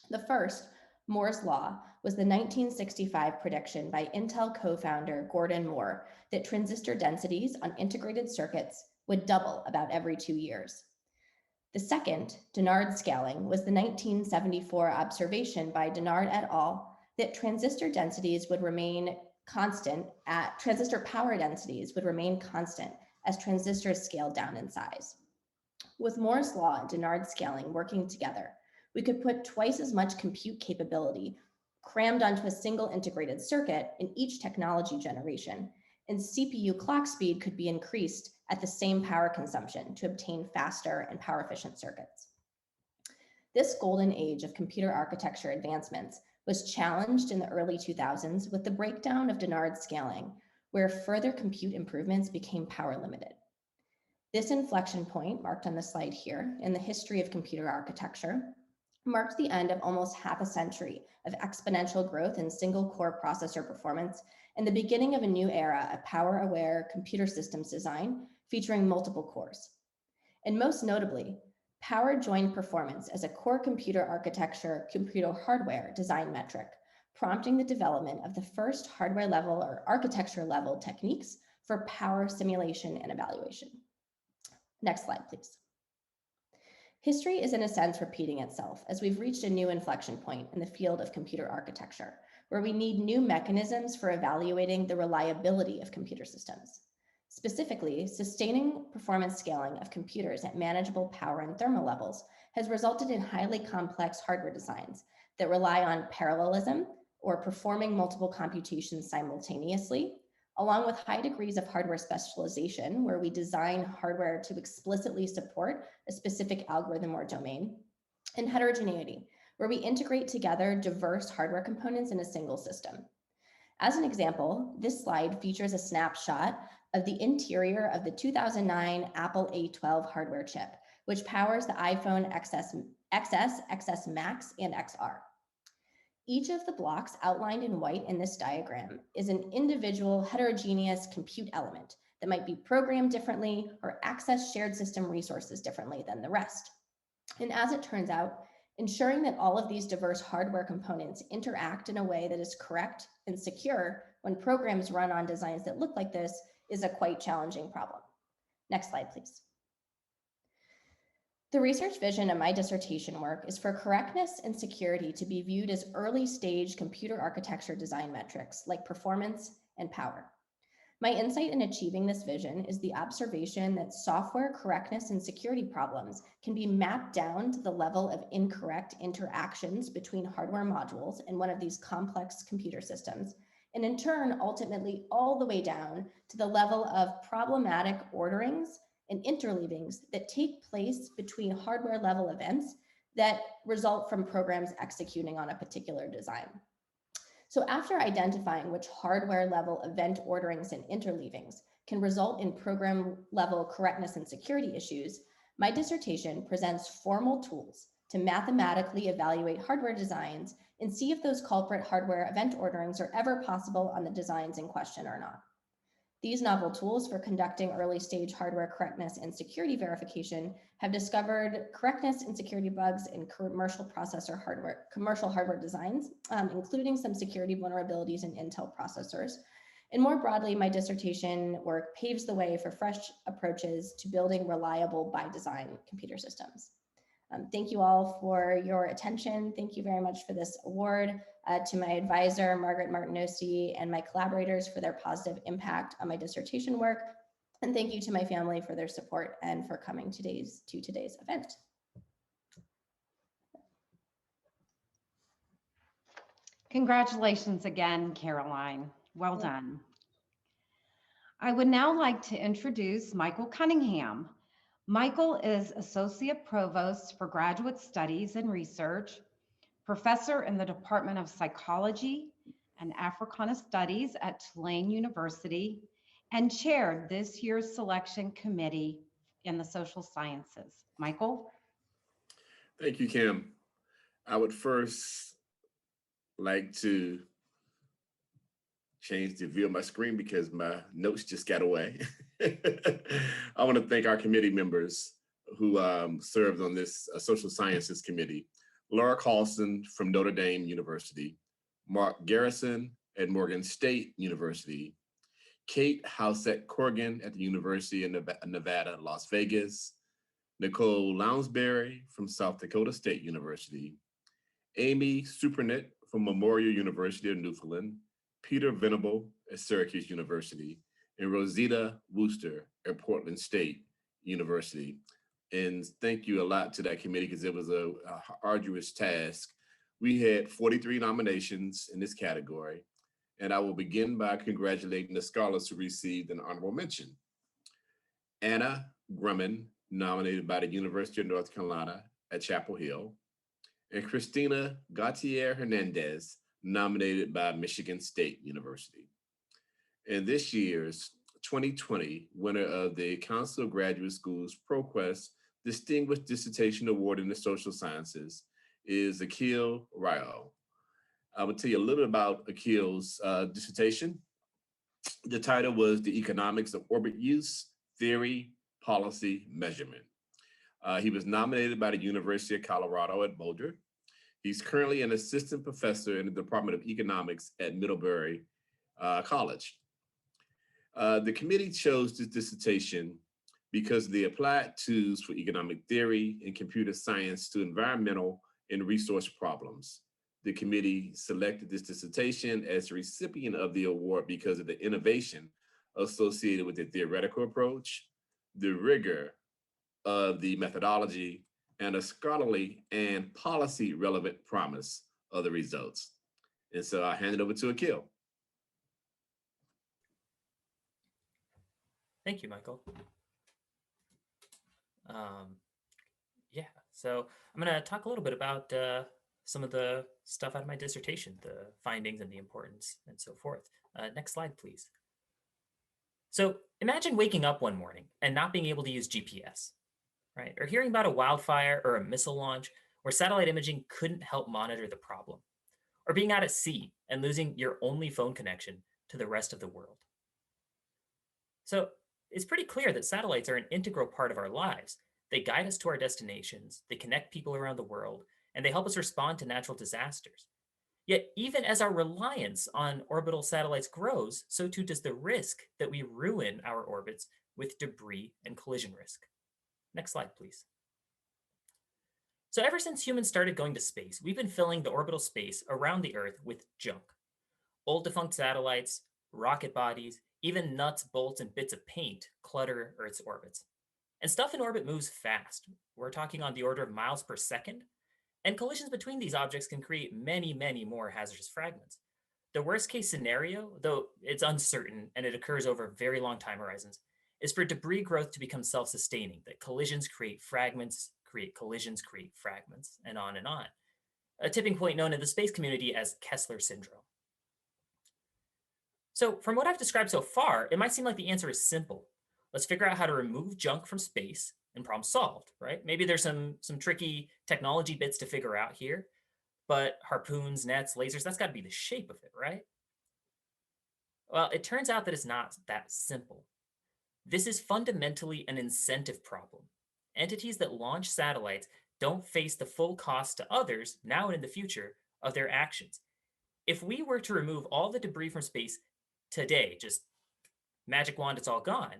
The first, Moore's Law, was the 1965 prediction by Intel co-founder Gordon Moore that transistor densities on integrated circuits would double about every 2 years. The second, Dennard scaling, was the 1974 observation by Dennard et al. That transistor densities would remain constant transistor power densities would remain constant as transistors scaled down in size. With Moore's Law and Dennard scaling working together, we could put twice as much compute capability crammed onto a single integrated circuit in each technology generation, and CPU clock speed could be increased at the same power consumption to obtain faster and power efficient circuits. This golden age of computer architecture advancements was challenged in the early 2000s with the breakdown of Dennard scaling, where further compute improvements became power limited. This inflection point, marked on the slide here, in the history of computer architecture, marked the end of almost half a century of exponential growth in single core processor performance and the beginning of a new era of power-aware computer systems design featuring multiple cores. And most notably, power joined performance as a core computer architecture, computer hardware design metric, prompting the development of the first hardware level or architecture level techniques for power simulation and evaluation. Next slide, please. History is in a sense repeating itself as we've reached a new inflection point in the field of computer architecture, where we need new mechanisms for evaluating the reliability of computer systems. Specifically, sustaining performance scaling of computers at manageable power and thermal levels has resulted in highly complex hardware designs that rely on parallelism or performing multiple computations simultaneously, along with high degrees of hardware specialization, where we design hardware to explicitly support a specific algorithm or domain, and heterogeneity, where we integrate together diverse hardware components in a single system. As an example, this slide features a snapshot of the interior of the 2009 Apple A12 hardware chip, which powers the iPhone XS, XS Max, and XR. Each of the blocks outlined in white in this diagram is an individual heterogeneous compute element that might be programmed differently or access shared system resources differently than the rest. And as it turns out, ensuring that all of these diverse hardware components interact in a way that is correct and secure when programs run on designs that look like this is a quite challenging problem. Next slide, please. The research vision of my dissertation work is for correctness and security to be viewed as early stage computer architecture design metrics like performance and power. My insight in achieving this vision is the observation that software correctness and security problems can be mapped down to the level of incorrect interactions between hardware modules in one of these complex computer systems, and in turn, ultimately all the way down to the level of problematic orderings and interleavings that take place between hardware level events that result from programs executing on a particular design. So after identifying which hardware level event orderings and interleavings can result in program level correctness and security issues, my dissertation presents formal tools to mathematically evaluate hardware designs and see if those culprit hardware event orderings are ever possible on the designs in question or not. These novel tools for conducting early stage hardware correctness and security verification have discovered correctness and security bugs in commercial hardware designs, including some security vulnerabilities in Intel processors. And more broadly, my dissertation work paves the way for fresh approaches to building reliable by design computer systems. Thank you all for your attention. Thank you very much for this award. To my advisor, Margaret Martinosi, and my collaborators for their positive impact on my dissertation work. And thank you to my family for their support and for coming to today's event. Congratulations again, Caroline. Well done. I would now like to introduce Michael Cunningham. Michael is Associate Provost for Graduate Studies and Research, Professor in the Department of Psychology and Africana Studies at Tulane University, and chaired this year's selection committee in the social sciences. Michael? Thank you, Kim. I would first like to change the view of my screen because my notes just got away. I want to thank our committee members who served on this social sciences committee. Laura Carlson from Notre Dame University, Mark Garrison at Morgan State University, Kate Housett-Corrigan at the University of Nevada, Las Vegas, Nicole Lounsbury from South Dakota State University, Amy Supernet from Memorial University of Newfoundland, Peter Venable at Syracuse University, and Rosita Wooster at Portland State University. And thank you a lot to that committee because it was a arduous task. We had 43 nominations in this category, and I will begin by congratulating the scholars who received an honorable mention. Anna Grumman, nominated by the University of North Carolina at Chapel Hill, and Christina Gautier Hernandez, nominated by Michigan State University. And this year's 2020 winner of the Council of Graduate Schools ProQuest Distinguished Dissertation Award in the Social Sciences is Akil Rao. I will tell you a little bit about Akil's dissertation. The title was The Economics of Orbit Use, Theory, Policy, Measurement. He was nominated by the University of Colorado at Boulder. He's currently an assistant professor in the Department of Economics at Middlebury College. The committee chose this dissertation because they applied tools for economic theory and computer science to environmental and resource problems. The committee selected this dissertation as a recipient of the award because of the innovation associated with the theoretical approach, the rigor of the methodology, and a scholarly and policy relevant promise of the results. And so I hand it over to Akil. Thank you, Michael. Yeah, so I'm going to talk a little bit about some of the stuff out of my dissertation, the findings and the importance and so forth. Next slide, please. So imagine waking up one morning and not being able to use GPS, right? Or hearing about a wildfire or a missile launch where satellite imaging couldn't help monitor the problem. Or being out at sea and losing your only phone connection to the rest of the world. So it's pretty clear that satellites are an integral part of our lives. They guide us to our destinations, they connect people around the world, and they help us respond to natural disasters. Yet even as our reliance on orbital satellites grows, so too does the risk that we ruin our orbits with debris and collision risk. Next slide, please. So ever since humans started going to space, we've been filling the orbital space around the Earth with junk. Old defunct satellites, rocket bodies, even nuts, bolts, and bits of paint clutter Earth's orbits. And stuff in orbit moves fast. We're talking on the order of miles per second. And collisions between these objects can create many, many more hazardous fragments. The worst case scenario, though it's uncertain and it occurs over very long time horizons, is for debris growth to become self-sustaining, that collisions create fragments, create collisions, create fragments, and on and on. A tipping point known in the space community as Kessler syndrome. So from what I've described so far, it might seem like the answer is simple. Let's figure out how to remove junk from space and problem solved, right? Maybe there's some tricky technology bits to figure out here, but harpoons, nets, lasers, that's got to be the shape of it, right? Well, it turns out that it's not that simple. This is fundamentally an incentive problem. Entities that launch satellites don't face the full cost to others, now and in the future, of their actions. If we were to remove all the debris from space today, just magic wand, it's all gone,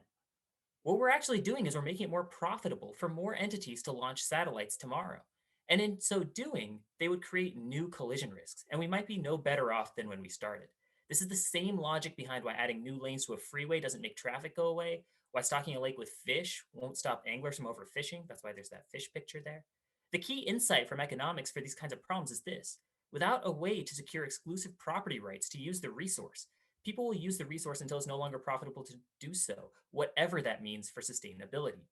what we're actually doing is we're making it more profitable for more entities to launch satellites tomorrow. And in so doing, they would create new collision risks, and we might be no better off than when we started. This is the same logic behind why adding new lanes to a freeway doesn't make traffic go away, why stocking a lake with fish won't stop anglers from overfishing. That's why there's that fish picture there. The key insight from economics for these kinds of problems is this: without a way to secure exclusive property rights to use the resource, people will use the resource until it's no longer profitable to do so, whatever that means for sustainability.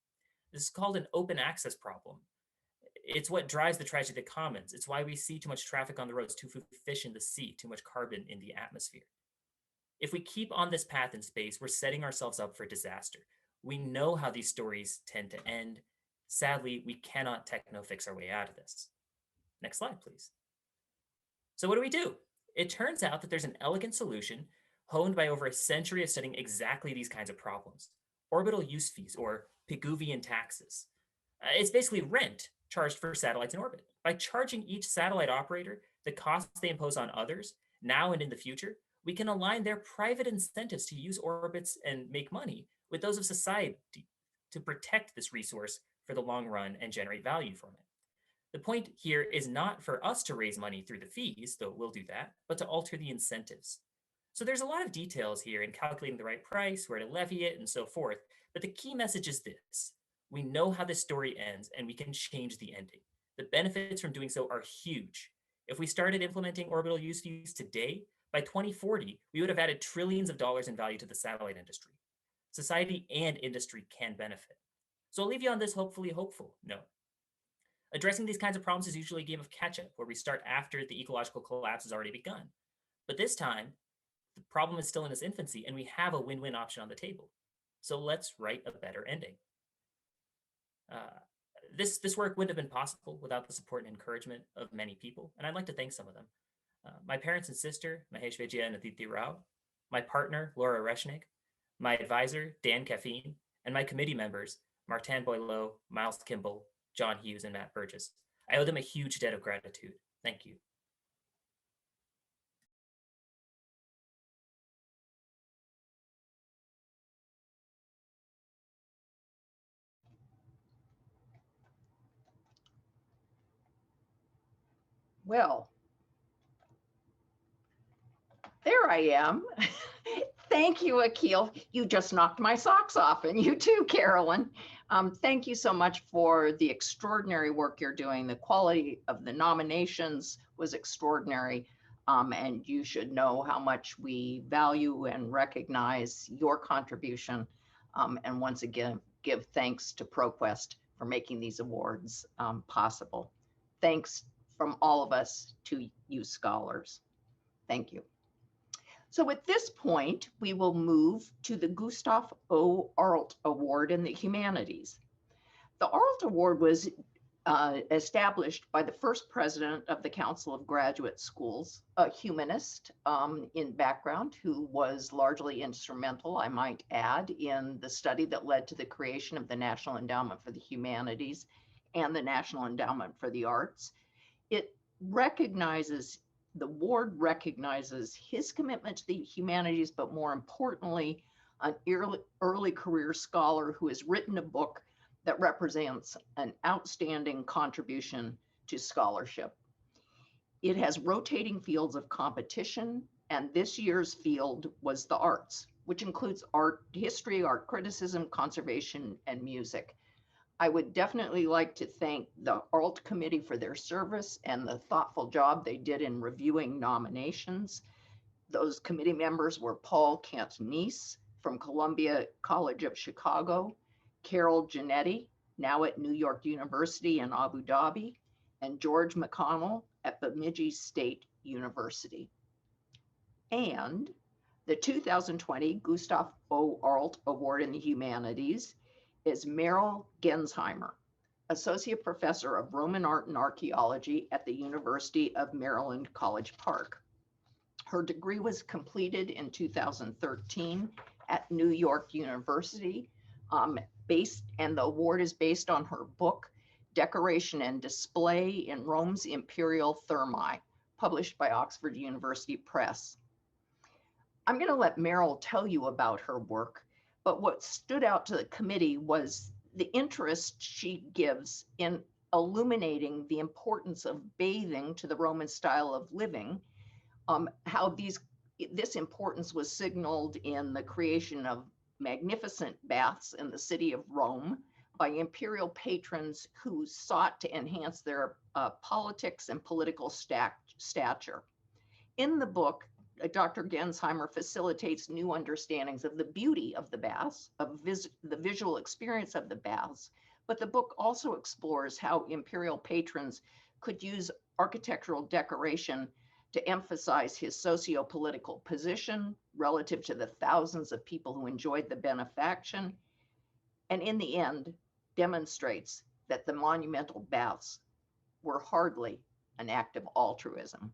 This is called an open access problem. It's what drives the tragedy of the commons. It's why we see too much traffic on the roads, too few fish in the sea, too much carbon in the atmosphere. If we keep on this path in space, we're setting ourselves up for disaster. We know how these stories tend to end. Sadly, we cannot techno-fix our way out of this. Next slide, please. So what do? It turns out that there's an elegant solution honed by over a century of studying exactly these kinds of problems: orbital use fees, or Pigouvian taxes. It's basically rent charged for satellites in orbit. By charging each satellite operator the costs they impose on others, now and in the future, we can align their private incentives to use orbits and make money with those of society to protect this resource for the long run and generate value from it. The point here is not for us to raise money through the fees, though we'll do that, but to alter the incentives. So there's a lot of details here in calculating the right price, where to levy it, and so forth. But the key message is this: we know how this story ends, and we can change the ending. The benefits from doing so are huge. If we started implementing orbital use fees today, by 2040, we would have added trillions of dollars in value to the satellite industry. Society and industry can benefit. So I'll leave you on this hopefully hopeful note. Addressing these kinds of problems is usually a game of catch-up, where we start after the ecological collapse has already begun. But this time, the problem is still in its infancy, and we have a win-win option on the table. So let's write a better ending. This work wouldn't have been possible without the support and encouragement of many people, and I'd like to thank some of them. My parents and sister, Mahesh Vijaya and Aditi Rao, my partner, Laura Reshnik, my advisor, Dan Caffeine, and my committee members, Martin Boileau, Miles Kimball, John Hughes, and Matt Burgess. I owe them a huge debt of gratitude. Thank you. Well, there I am. Thank you, Akil. You just knocked my socks off, and you too, Carolyn. Thank you so much for the extraordinary work you're doing. The quality of the nominations was extraordinary, and you should know how much we value and recognize your contribution. And once again, give thanks to ProQuest for making these awards possible. Thanks from all of us to you scholars. Thank you. So at this point, we will move to the Gustav O. Arlt Award in the Humanities. The Arlt Award was established by the first president of the Council of Graduate Schools, a humanist in background who was largely instrumental, I might add, in the study that led to the creation of the National Endowment for the Humanities and the National Endowment for the Arts. It recognizes, the award recognizes his commitment to the humanities, but more importantly, an early career scholar who has written a book that represents an outstanding contribution to scholarship. It has rotating fields of competition, and this year's field was the arts, which includes art history, art criticism, conservation, and music. I would definitely like to thank the Arlt Committee for their service and the thoughtful job they did in reviewing nominations. Those committee members were Paul Cantonese from Columbia College of Chicago, Carol Giannetti, now at New York University in Abu Dhabi, and George McConnell at Bemidji State University. And the 2020 Gustav O. Arlt Award in the Humanities is Meryl Gensheimer, Associate Professor of Roman Art and Archaeology at the University of Maryland, College Park. Her degree was completed in 2013 at New York University, and the award is based on her book, Decoration and Display in Rome's Imperial Thermae, published by Oxford University Press. I'm going to let Meryl tell you about her work, but what stood out to the committee was the interest she gives in illuminating the importance of bathing to the Roman style of living, how this importance was signaled in the creation of magnificent baths in the city of Rome by imperial patrons who sought to enhance their politics and political stature. In the book, Dr. Gensheimer facilitates new understandings of the beauty of the baths, of the visual experience of the baths, but the book also explores how imperial patrons could use architectural decoration to emphasize his socio-political position relative to the thousands of people who enjoyed the benefaction, and in the end, demonstrates that the monumental baths were hardly an act of altruism.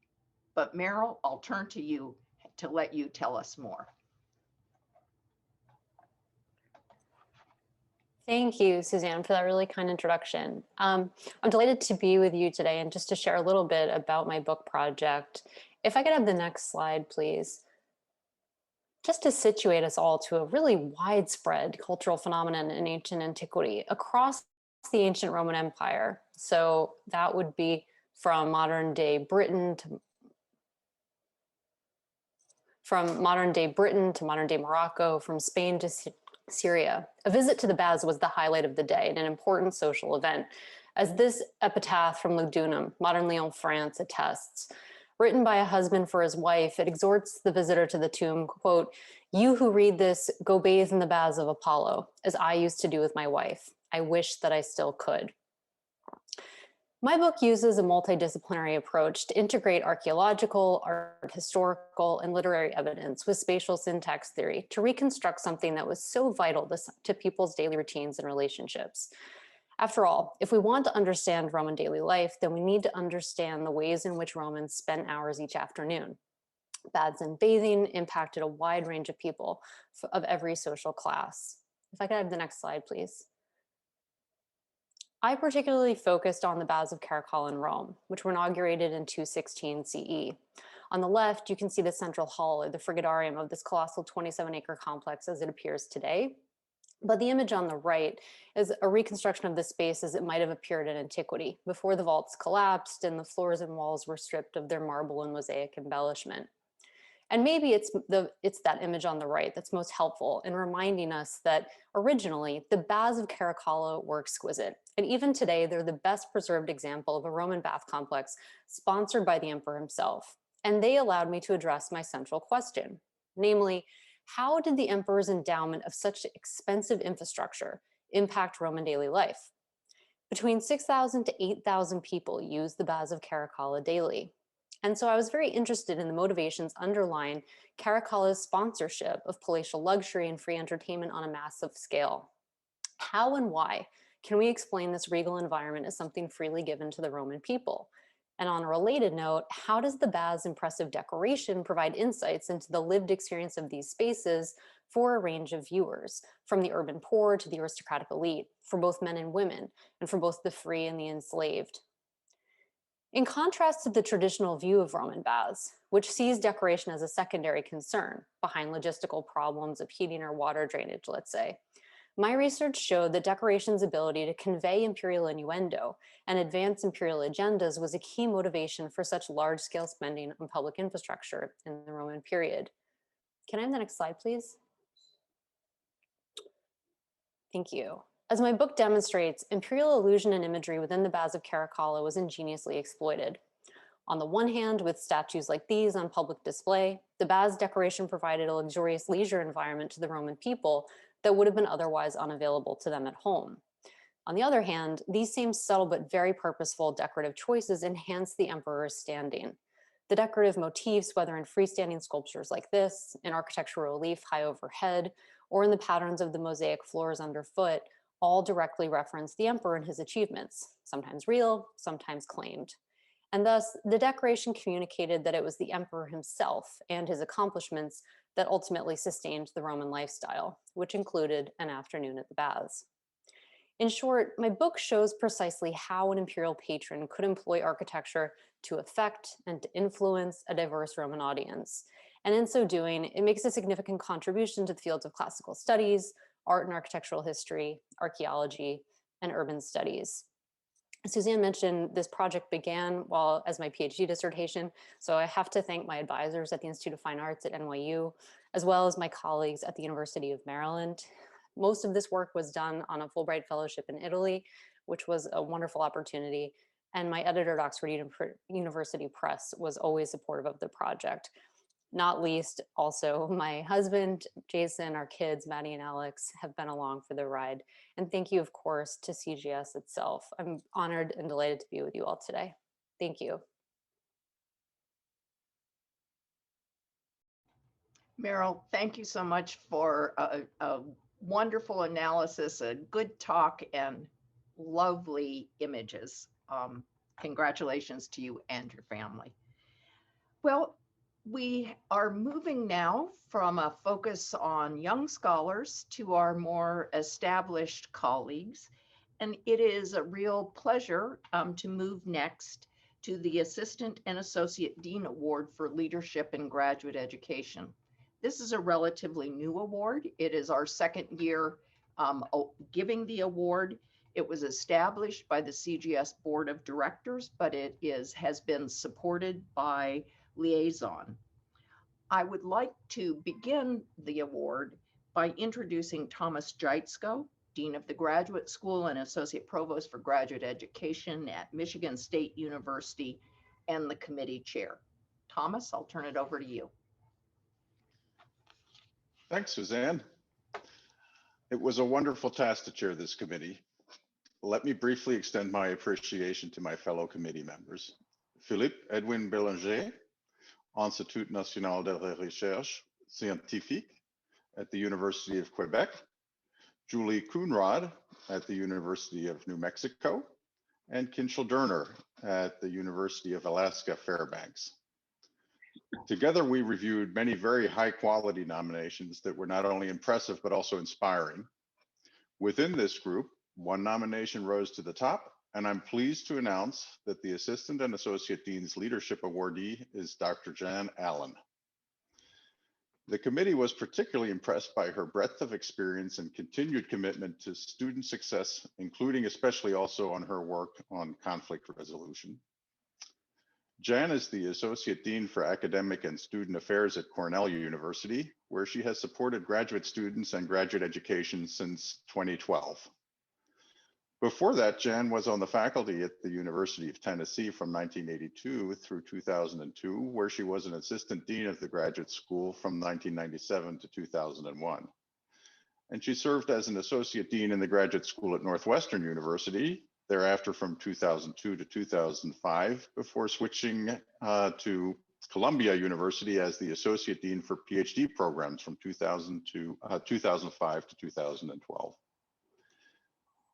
But Meryl, I'll turn to you to let you tell us more. Thank you, Suzanne, for that really kind introduction. I'm delighted to be with you today and just to share a little bit about my book project. If I could have the next slide, please. Just to situate us all to a really widespread cultural phenomenon in ancient antiquity across the ancient Roman Empire. So that would be from modern day Britain to modern day Morocco, from Spain to Syria. A visit to the baths was the highlight of the day and an important social event, as this epitaph from Ludunum, modern Lyon, France, attests. Written by a husband for his wife, it exhorts the visitor to the tomb, quote, "You who read this, go bathe in the baths of Apollo, as I used to do with my wife. I wish that I still could." My book uses a multidisciplinary approach to integrate archaeological, art historical, and literary evidence with spatial syntax theory to reconstruct something that was so vital to people's daily routines and relationships. After all, if we want to understand Roman daily life, then we need to understand the ways in which Romans spent hours each afternoon. Baths and bathing impacted a wide range of people of every social class. If I could have the next slide, please. I particularly focused on the baths of Caracalla in Rome, which were inaugurated in 216 CE. On the left, you can see the central hall or the frigidarium of this colossal 27-acre complex as it appears today. But the image on the right is a reconstruction of the space as it might have appeared in antiquity, before the vaults collapsed and the floors and walls were stripped of their marble and mosaic embellishment. And maybe it's that image on the right that's most helpful in reminding us that originally the baths of Caracalla were exquisite. And even today, they're the best preserved example of a Roman bath complex sponsored by the emperor himself. And they allowed me to address my central question, namely, how did the emperor's endowment of such expensive infrastructure impact Roman daily life? Between 6,000 to 8,000 people use the baths of Caracalla daily. And so I was very interested in the motivations underlying Caracalla's sponsorship of palatial luxury and free entertainment on a massive scale. How and why can we explain this regal environment as something freely given to the Roman people? And on a related note, how does the bath's impressive decoration provide insights into the lived experience of these spaces for a range of viewers, from the urban poor to the aristocratic elite, for both men and women, and for both the free and the enslaved? In contrast to the traditional view of Roman baths, which sees decoration as a secondary concern behind logistical problems of heating or water drainage, let's say, my research showed that decoration's ability to convey imperial innuendo and advance imperial agendas was a key motivation for such large-scale spending on public infrastructure in the Roman period. Can I have the next slide, please? Thank you. As my book demonstrates, imperial illusion and imagery within the baths of Caracalla was ingeniously exploited. On the one hand, with statues like these on public display, the baths decoration provided a luxurious leisure environment to the Roman people that would have been otherwise unavailable to them at home. On the other hand, these same subtle but very purposeful decorative choices enhance the emperor's standing. The decorative motifs, whether in freestanding sculptures like this, in architectural relief high overhead, or in the patterns of the mosaic floors underfoot, all directly reference the emperor and his achievements, sometimes real, sometimes claimed. And thus, the decoration communicated that it was the emperor himself and his accomplishments that ultimately sustained the Roman lifestyle, which included an afternoon at the baths. In short, my book shows precisely how an imperial patron could employ architecture to affect and to influence a diverse Roman audience. And in so doing, it makes a significant contribution to the fields of classical studies, art and architectural history, archaeology, and urban studies. Suzanne mentioned this project began as my PhD dissertation, so I have to thank my advisors at the Institute of Fine Arts at NYU, as well as my colleagues at the University of Maryland. Most of this work was done on a Fulbright Fellowship in Italy, which was a wonderful opportunity, and my editor at Oxford University Press was always supportive of the project. Not least, also my husband, Jason, our kids, Maddie and Alex, have been along for the ride. And thank you, of course, to CGS itself. I'm honored and delighted to be with you all today. Thank you. Meryl, thank you so much for a wonderful analysis, a good talk, and lovely images. Congratulations to you and your family. Well, we are moving now from a focus on young scholars to our more established colleagues. And it is a real pleasure to move next to the Assistant and Associate Dean Award for Leadership in Graduate Education. This is a relatively new award. It is our second year giving the award. It was established by the CGS Board of Directors, but it has been supported by Liaison. I would like to begin the award by introducing Thomas Jeitzko, Dean of the Graduate School and Associate Provost for Graduate Education at Michigan State University and the committee chair. Thomas, I'll turn it over to you. Thanks, Suzanne. It was a wonderful task to chair this committee. Let me briefly extend my appreciation to my fellow committee members. Philippe Edwin Bélanger, Institut National de la Recherche Scientifique at the University of Quebec. Julie Coonrod, at the University of New Mexico, and Kinshal Durner at the University of Alaska Fairbanks. Together, we reviewed many very high quality nominations that were not only impressive, but also inspiring. Within this group, one nomination rose to the top, and I'm pleased to announce that the Assistant and Associate Dean's Leadership Awardee is Dr. Jan Allen. The committee was particularly impressed by her breadth of experience and continued commitment to student success, including especially also on her work on conflict resolution. Jan is the Associate Dean for Academic and Student Affairs at Cornell University, where she has supported graduate students and graduate education since 2012. Before that, Jan was on the faculty at the University of Tennessee from 1982 through 2002, where she was an Assistant Dean of the Graduate School from 1997 to 2001. And she served as an Associate Dean in the Graduate School at Northwestern University, thereafter from 2002 to 2005, before switching to Columbia University as the Associate Dean for PhD programs from 2005 to 2012.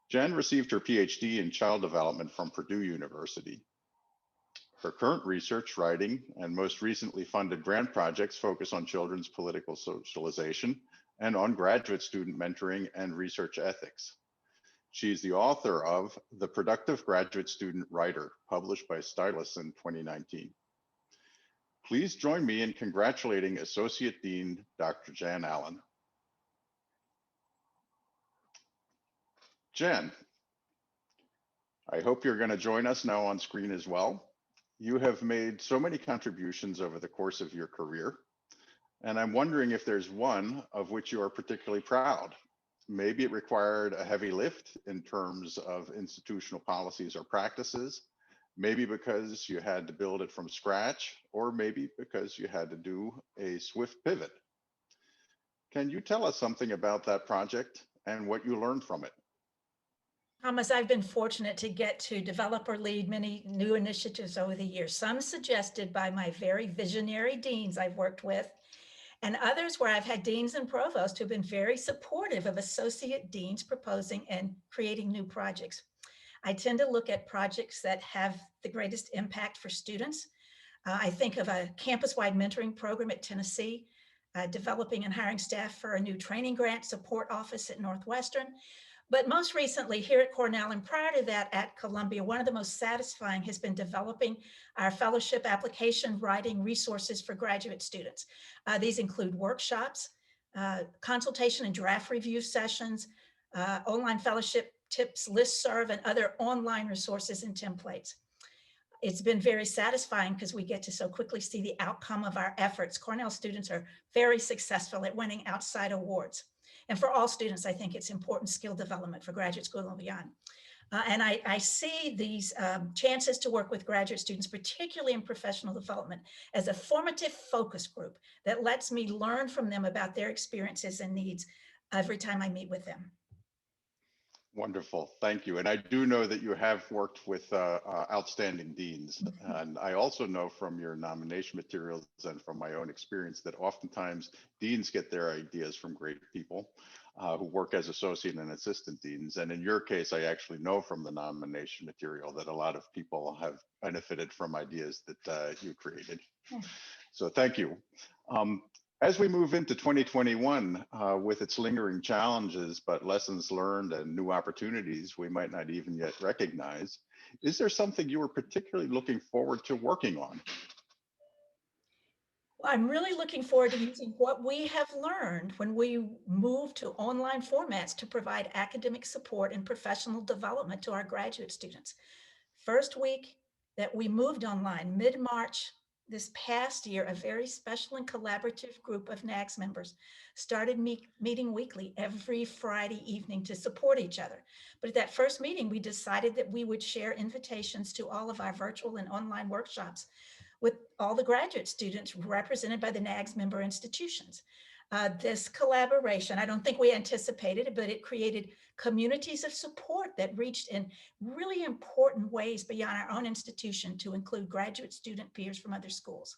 Jan received her PhD in child development from Purdue University. Her current research, writing, and most recently funded grant projects focus on children's political socialization and on graduate student mentoring and research ethics. She's the author of The Productive Graduate Student Writer, published by Stylus in 2019. Please join me in congratulating Associate Dean Dr. Jan Allen. Jan, I hope you're going to join us now on screen as well. You have made so many contributions over the course of your career, and I'm wondering if there's one of which you are particularly proud. Maybe it required a heavy lift in terms of institutional policies or practices, maybe because you had to build it from scratch, or maybe because you had to do a swift pivot. Can you tell us something about that project and what you learned from it? Thomas, I've been fortunate to get to develop or lead many new initiatives over the years, some suggested by my very visionary deans I've worked with, and others where I've had deans and provosts who've been very supportive of associate deans proposing and creating new projects. I tend to look at projects that have the greatest impact for students. I think of a campus-wide mentoring program at Tennessee, developing and hiring staff for a new training grant support office at Northwestern. But most recently here at Cornell, and prior to that at Columbia, one of the most satisfying has been developing our fellowship application writing resources for graduate students. These include workshops, consultation and draft review sessions, online fellowship tips, listserv, and other online resources and templates. It's been very satisfying because we get to so quickly see the outcome of our efforts. Cornell students are very successful at winning outside awards. And for all students, I think it's important skill development for graduate school and beyond. And I see these chances to work with graduate students, particularly in professional development, as a formative focus group that lets me learn from them about their experiences and needs every time I meet with them. Wonderful, thank you. And I do know that you have worked with outstanding deans. And I also know from your nomination materials and from my own experience that oftentimes deans get their ideas from great people who work as associate and assistant deans. And in your case, I actually know from the nomination material that a lot of people have benefited from ideas that you created. So thank you. As we move into 2021 with its lingering challenges, but lessons learned and new opportunities we might not even yet recognize, is there something you were particularly looking forward to working on? Well, I'm really looking forward to using what we have learned when we move to online formats to provide academic support and professional development to our graduate students. First week that we moved online, mid-March, this past year, a very special and collaborative group of NAGS members started meeting weekly every Friday evening to support each other. But at that first meeting, we decided that we would share invitations to all of our virtual and online workshops with all the graduate students represented by the NAGS member institutions. This collaboration, I don't think we anticipated it, but it created communities of support that reached in really important ways beyond our own institution to include graduate student peers from other schools.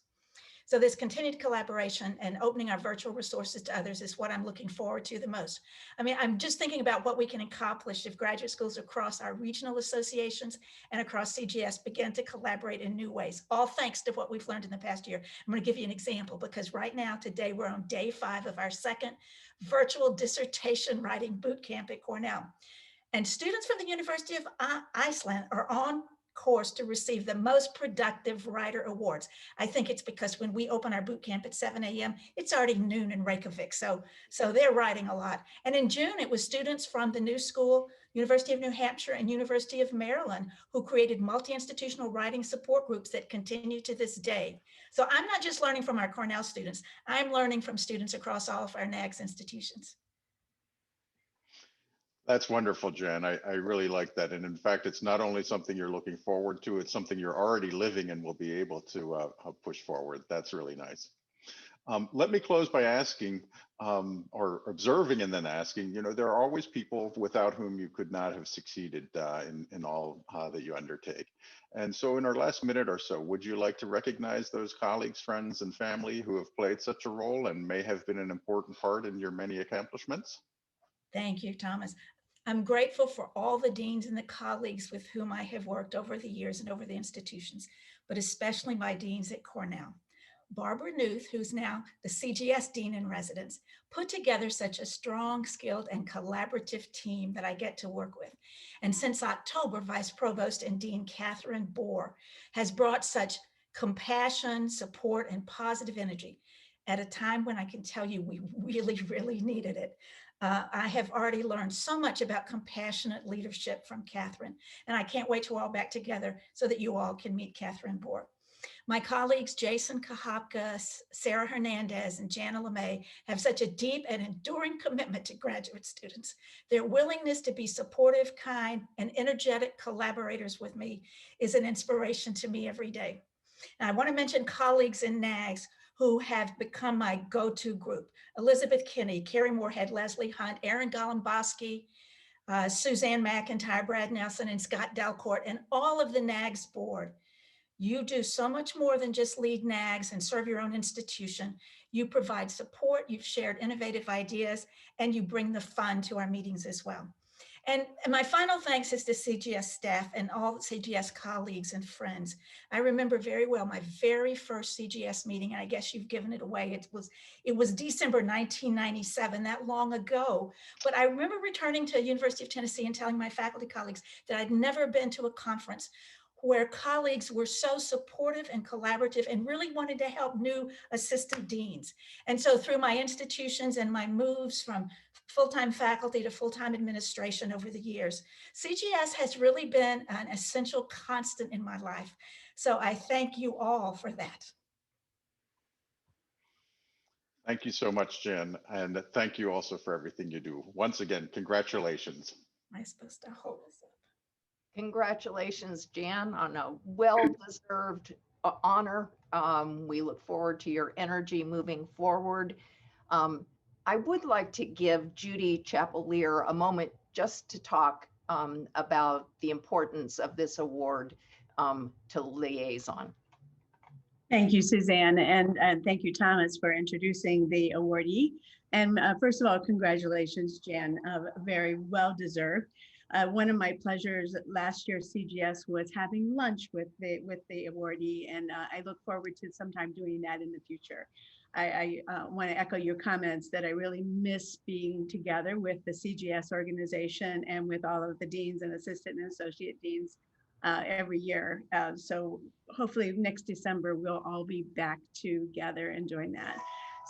So this continued collaboration and opening our virtual resources to others is what I'm looking forward to the most. I mean, I'm just thinking about what we can accomplish if graduate schools across our regional associations and across CGS begin to collaborate in new ways, all thanks to what we've learned in the past year. I'm going to give you an example because right now, today, we're on day 5 of our second virtual dissertation writing boot camp at Cornell. And students from the University of Iceland are on course to receive the most productive writer awards. I think it's because when we open our boot camp at 7 a.m., it's already noon in Reykjavik. So they're writing a lot. And in June, it was students from the New School, University of New Hampshire and University of Maryland who created multi-institutional writing support groups that continue to this day. So I'm not just learning from our Cornell students, I'm learning from students across all of our NAGS institutions. That's wonderful, Jen. I really like that. And in fact, it's not only something you're looking forward to, it's something you're already living and will be able to push forward. That's really nice. Let me close by asking or observing and then asking, you know, there are always people without whom you could not have succeeded in all that you undertake. And so in our last minute or so, would you like to recognize those colleagues, friends, and family who have played such a role and may have been an important part in your many accomplishments? Thank you, Thomas. I'm grateful for all the deans and the colleagues with whom I have worked over the years and over the institutions, but especially my deans at Cornell. Barbara Newth, who's now the CGS Dean in Residence, put together such a strong, skilled, and collaborative team that I get to work with. And since October, Vice Provost and Dean Catherine Bohr has brought such compassion, support, and positive energy at a time when I can tell you we really, really needed it. I have already learned so much about compassionate leadership from Catherine, and I can't wait to all back together so that you all can meet Catherine Bohr. My colleagues, Jason Kahapka, Sarah Hernandez, and Jana LeMay have such a deep and enduring commitment to graduate students. Their willingness to be supportive, kind, and energetic collaborators with me is an inspiration to me every day. And I want to mention colleagues in NAGS who have become my go-to group. Elizabeth Kinney, Carrie Moorhead, Leslie Hunt, Aaron Golemboski, Suzanne McIntyre, Brad Nelson, and Scott Delcourt, and all of the NAGS board. You do so much more than just lead NAGS and serve your own institution. You provide support, you've shared innovative ideas, and you bring the fun to our meetings as well. And my final thanks is to CGS staff and all CGS colleagues and friends. I remember very well my very first CGS meeting, and I guess you've given it away. It was December 1997, that long ago. But I remember returning to University of Tennessee and telling my faculty colleagues that I'd never been to a conference where colleagues were so supportive and collaborative and really wanted to help new assistant deans. And so through my institutions and my moves from full-time faculty to full-time administration over the years, CGS has really been an essential constant in my life. So I thank you all for that. Thank you so much, Jen. And thank you also for everything you do. Once again, congratulations. Am I supposed to hold this up? Congratulations, Jan, on a well-deserved honor. We look forward to your energy moving forward. I would like to give Judy Chapelier a moment just to talk about the importance of this award to Liaison. Thank you, Suzanne, and thank you, Thomas, for introducing the awardee. And first of all, congratulations, Jan, very well deserved. One of my pleasures last year, CGS, was having lunch with the awardee, and I look forward to sometime doing that in the future. I want to echo your comments that I really miss being together with the CGS organization and with all of the deans and assistant and associate deans every year. So hopefully next December, we'll all be back together and doing that.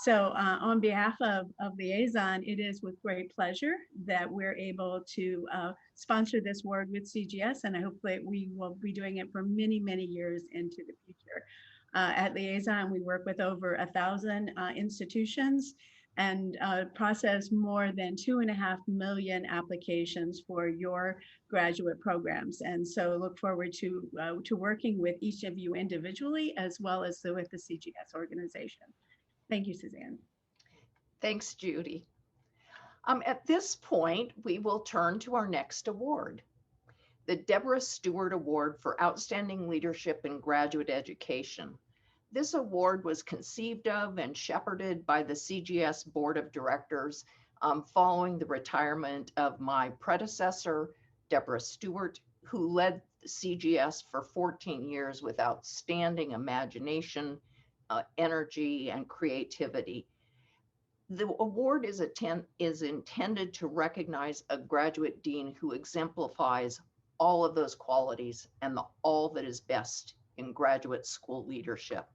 So on behalf of Liaison, it is with great pleasure that we're able to sponsor this award with CGS, and I hope that we will be doing it for many, many years into the future. At Liaison, we work with over 1,000 institutions and process more than 2.5 million applications for your graduate programs. And so look forward to working with each of you individually as well as with the CGS organization. Thank you, Suzanne. Thanks, Judy. At this point, we will turn to our next award, the Deborah Stewart Award for Outstanding Leadership in Graduate Education. This award was conceived of and shepherded by the CGS Board of Directors following the retirement of my predecessor, Deborah Stewart, who led the CGS for 14 years with outstanding imagination, energy, and creativity. The award is intended to recognize a graduate dean who exemplifies all of those qualities and all that is best in graduate school leadership.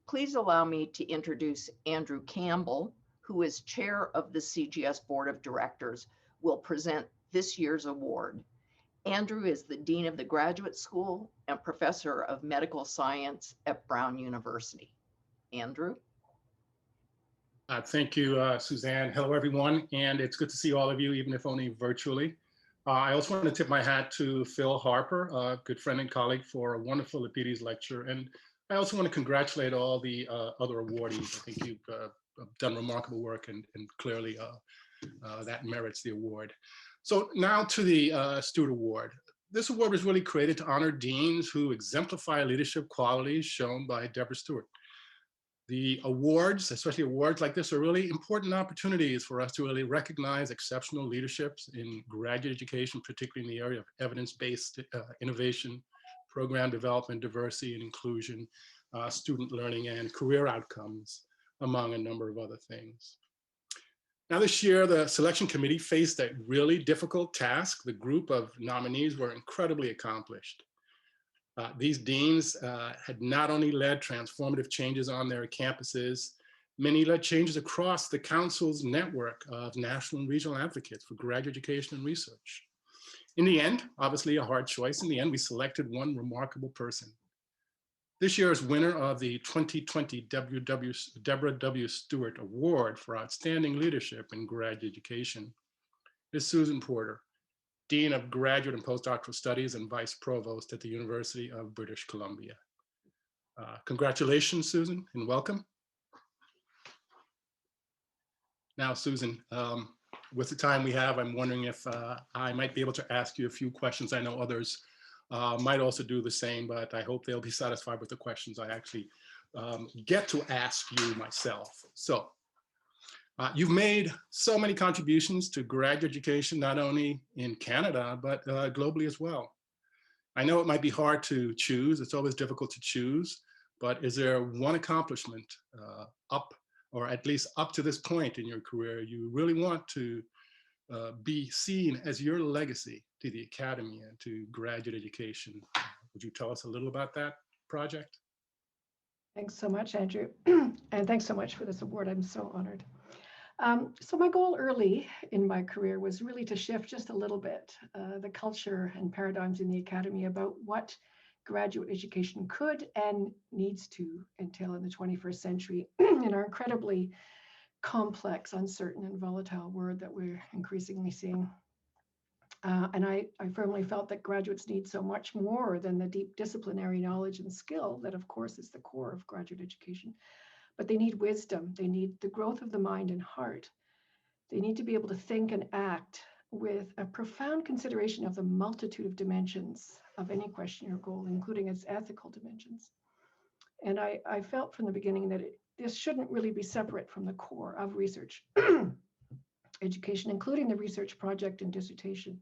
Please allow me to introduce Andrew Campbell, who is chair of the CGS Board of Directors, will present this year's award. Andrew is the Dean of the Graduate School and Professor of Medical Science at Brown University. Andrew? Thank you, Suzanne. Hello, everyone. And it's good to see all of you, even if only virtually. I also want to tip my hat to Phil Harper, a good friend and colleague, for a wonderful LaPidus Lecture. And I also want to congratulate all the other awardees. I think you've done remarkable work, and clearly that merits the award. So now to the Stewart Award. This award was really created to honor deans who exemplify leadership qualities shown by Deborah Stewart. The awards, especially awards like this, are really important opportunities for us to really recognize exceptional leaderships in graduate education, particularly in the area of evidence-based innovation, program development, diversity and inclusion, student learning, and career outcomes, among a number of other things. Now this year, the selection committee faced a really difficult task. The group of nominees were incredibly accomplished. These deans had not only led transformative changes on their campuses, many led changes across the council's network of national and regional advocates for graduate education and research. In the end, obviously a hard choice, in the end, we selected one remarkable person. This year's winner of the 2020 Deborah W. Stewart Award for Outstanding Leadership in Graduate Education is Susan Porter, Dean of Graduate and Postdoctoral Studies and Vice Provost at the University of British Columbia. Congratulations, Susan, and welcome. Now, Susan, with the time we have, I'm wondering if I might be able to ask you a few questions. I know others might also do the same, but I hope they'll be satisfied with the questions I actually get to ask you myself. So, you've made so many contributions to graduate education, not only in Canada, but globally as well. I know it might be hard to choose. It's always difficult to choose, but is there one accomplishment or at least up to this point in your career, you really want to be seen as your legacy to the Academy and to graduate education? Would you tell us a little about that project? Thanks so much, Andrew. And thanks so much for this award. I'm so honored. So my goal early in my career was really to shift just a little bit the culture and paradigms in the Academy about what graduate education could and needs to entail in the 21st century in our incredibly complex, uncertain, and volatile world that we're increasingly seeing. And I firmly felt that graduates need so much more than the deep disciplinary knowledge and skill that, of course, is the core of graduate education. But they need wisdom. They need the growth of the mind and heart. They need to be able to think and act with a profound consideration of the multitude of dimensions of any question or goal, including its ethical dimensions. And I felt from the beginning that this shouldn't really be separate from the core of research education, including the research project and dissertation.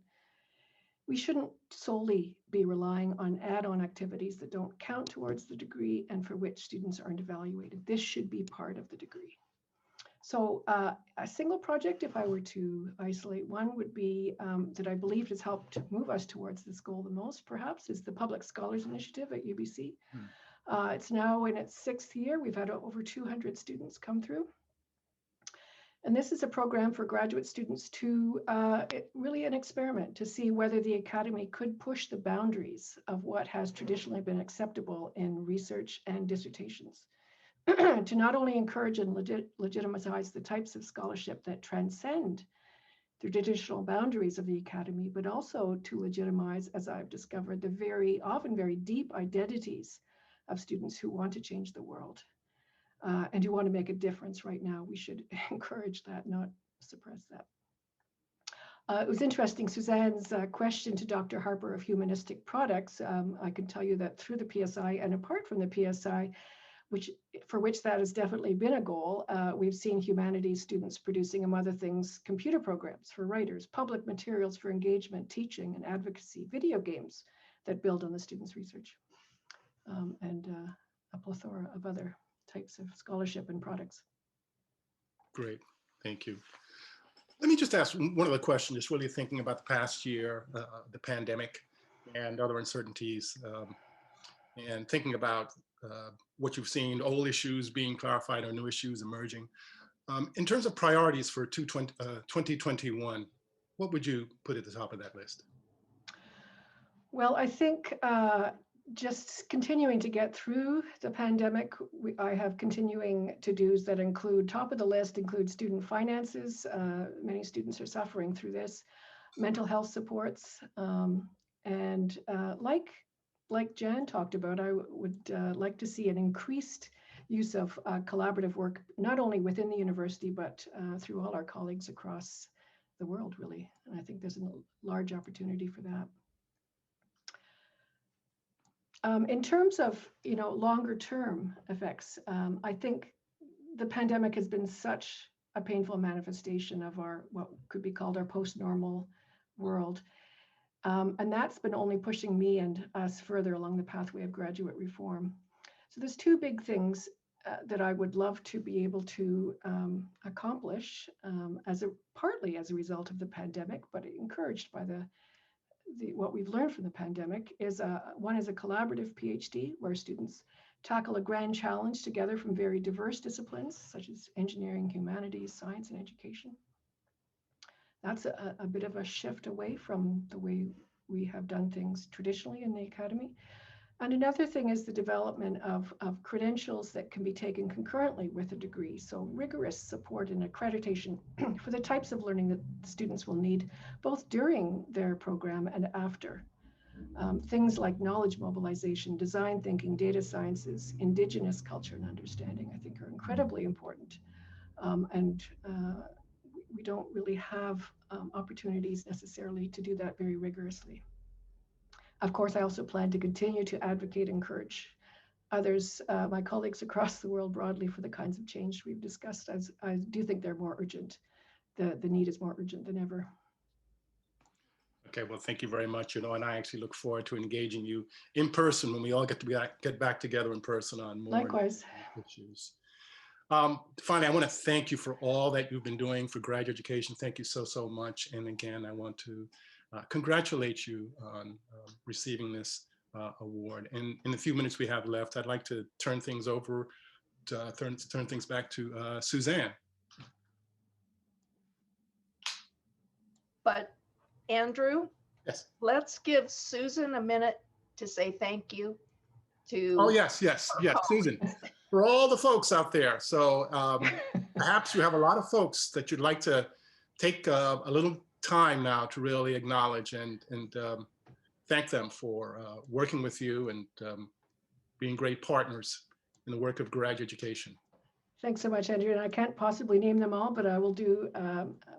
We shouldn't solely be relying on add-on activities that don't count towards the degree and for which students aren't evaluated. This should be part of the degree. So a single project, if I were to isolate one, would be that I believe has helped move us towards this goal the most, perhaps, is the Public Scholars Initiative at UBC. It's now in its 6th year. We've had over 200 students come through. And this is a program for graduate students to really an experiment to see whether the Academy could push the boundaries of what has traditionally been acceptable in research and dissertations, to not only encourage and legitimize the types of scholarship that transcend the traditional boundaries of the Academy, but also to legitimize, as I've discovered, the often very deep identities of students who want to change the world. And who want to make a difference right now. We should encourage that, not suppress that. It was interesting, Suzanne's question to Dr. Harper of humanistic products. I can tell you that through the PSI and apart from the PSI, for which that has definitely been a goal. We've seen humanities students producing, among other things, computer programs for writers, public materials for engagement, teaching, and advocacy, video games that build on the students' research, and a plethora of other types of scholarship and products. Great, thank you. Let me just ask one other question, just really thinking about the past year, the pandemic and other uncertainties, and thinking about what you've seen, old issues being clarified or new issues emerging. In terms of priorities for 2021, what would you put at the top of that list? Well, I think just continuing to get through the pandemic, I have continuing to-dos that include, top of the list include student finances. Many students are suffering through this, mental health supports, and like Jan talked about, I would like to see an increased use of collaborative work, not only within the university, but through all our colleagues across the world, really. And I think there's a large opportunity for that. In terms of, longer term effects, I think the pandemic has been such a painful manifestation of our, what could be called our post-normal world. And that's been only pushing me and us further along the pathway of graduate reform. So there's two big things that I would love to be able to accomplish partly as a result of the pandemic, but encouraged by what we've learned from the pandemic is one is a collaborative PhD where students tackle a grand challenge together from very diverse disciplines such as engineering, humanities, science, and education. That's a bit of a shift away from the way we have done things traditionally in the academy. And another thing is the development of credentials that can be taken concurrently with a degree. So rigorous support and accreditation for the types of learning that students will need both during their program and after. Things like knowledge mobilization, design thinking, data sciences, indigenous culture and understanding, I think are incredibly important. We don't really have opportunities necessarily to do that very rigorously. Of course, I also plan to continue to advocate and encourage others, my colleagues across the world broadly, for the kinds of change we've discussed, as I do think they're more urgent. The need is more urgent than ever. Okay, well, thank you very much. And I actually look forward to engaging you in person when we all get back together in person on more Likewise. issues. Finally, I want to thank you for all that you've been doing for graduate education. Thank you so much. And again, I want to congratulate you on receiving this award. And in the few minutes we have left, I'd like to turn things over, turn things back to Suzanne. But Andrew, yes, let's give Susan a minute to say thank you to. Oh, yes, Susan, for all the folks out there. So perhaps you have a lot of folks that you'd like to take a little time now to really acknowledge and thank them for working with you and being great partners in the work of graduate education. Thanks so much, Andrew. And I can't possibly name them all, but I will do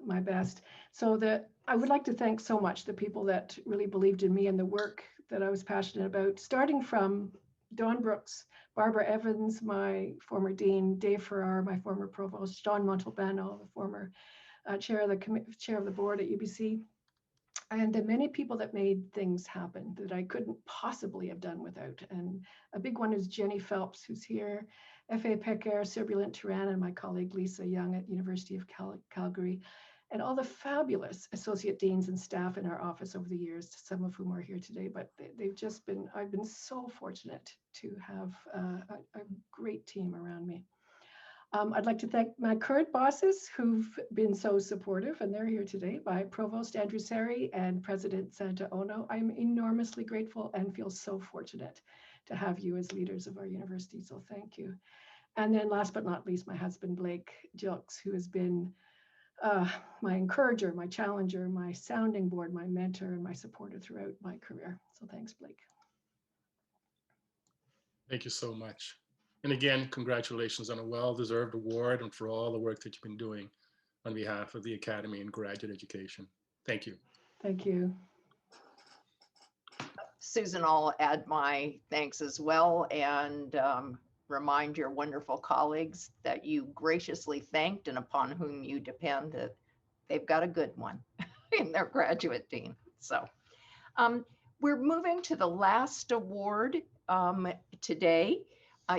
my best. So I would like to thank so much the people that really believed in me and the work that I was passionate about, starting from Dawn Brooks, Barbara Evans, my former dean, Dave Farrar, my former provost, John Montalbano, the former chair of the board at UBC, and the many people that made things happen that I couldn't possibly have done without. And a big one is Jenny Phelps, who's here, F.A. Pecker, Sirbulent Turan, and my colleague Lisa Young at University of Calgary, and all the fabulous associate deans and staff in our office over the years, some of whom are here today, but they've just been, I've been so fortunate to have a great team around me. I'd like to thank my current bosses who've been so supportive, and they're here today, by Provost Andrew Seri and President Santa Ono. I'm enormously grateful and feel so fortunate to have you as leaders of our university, so thank you. And then last but not least, my husband, Blake Jilks, who has been my encourager, my challenger, my sounding board, my mentor, and my supporter throughout my career. So thanks, Blake. Thank you so much. And again, congratulations on a well-deserved award and for all the work that you've been doing on behalf of the Academy and graduate education. Thank you. Thank you. Susan, I'll add my thanks as well. And remind your wonderful colleagues that you graciously thanked and upon whom you depend, that they've got a good one in their graduate dean. So we're moving to the last award today.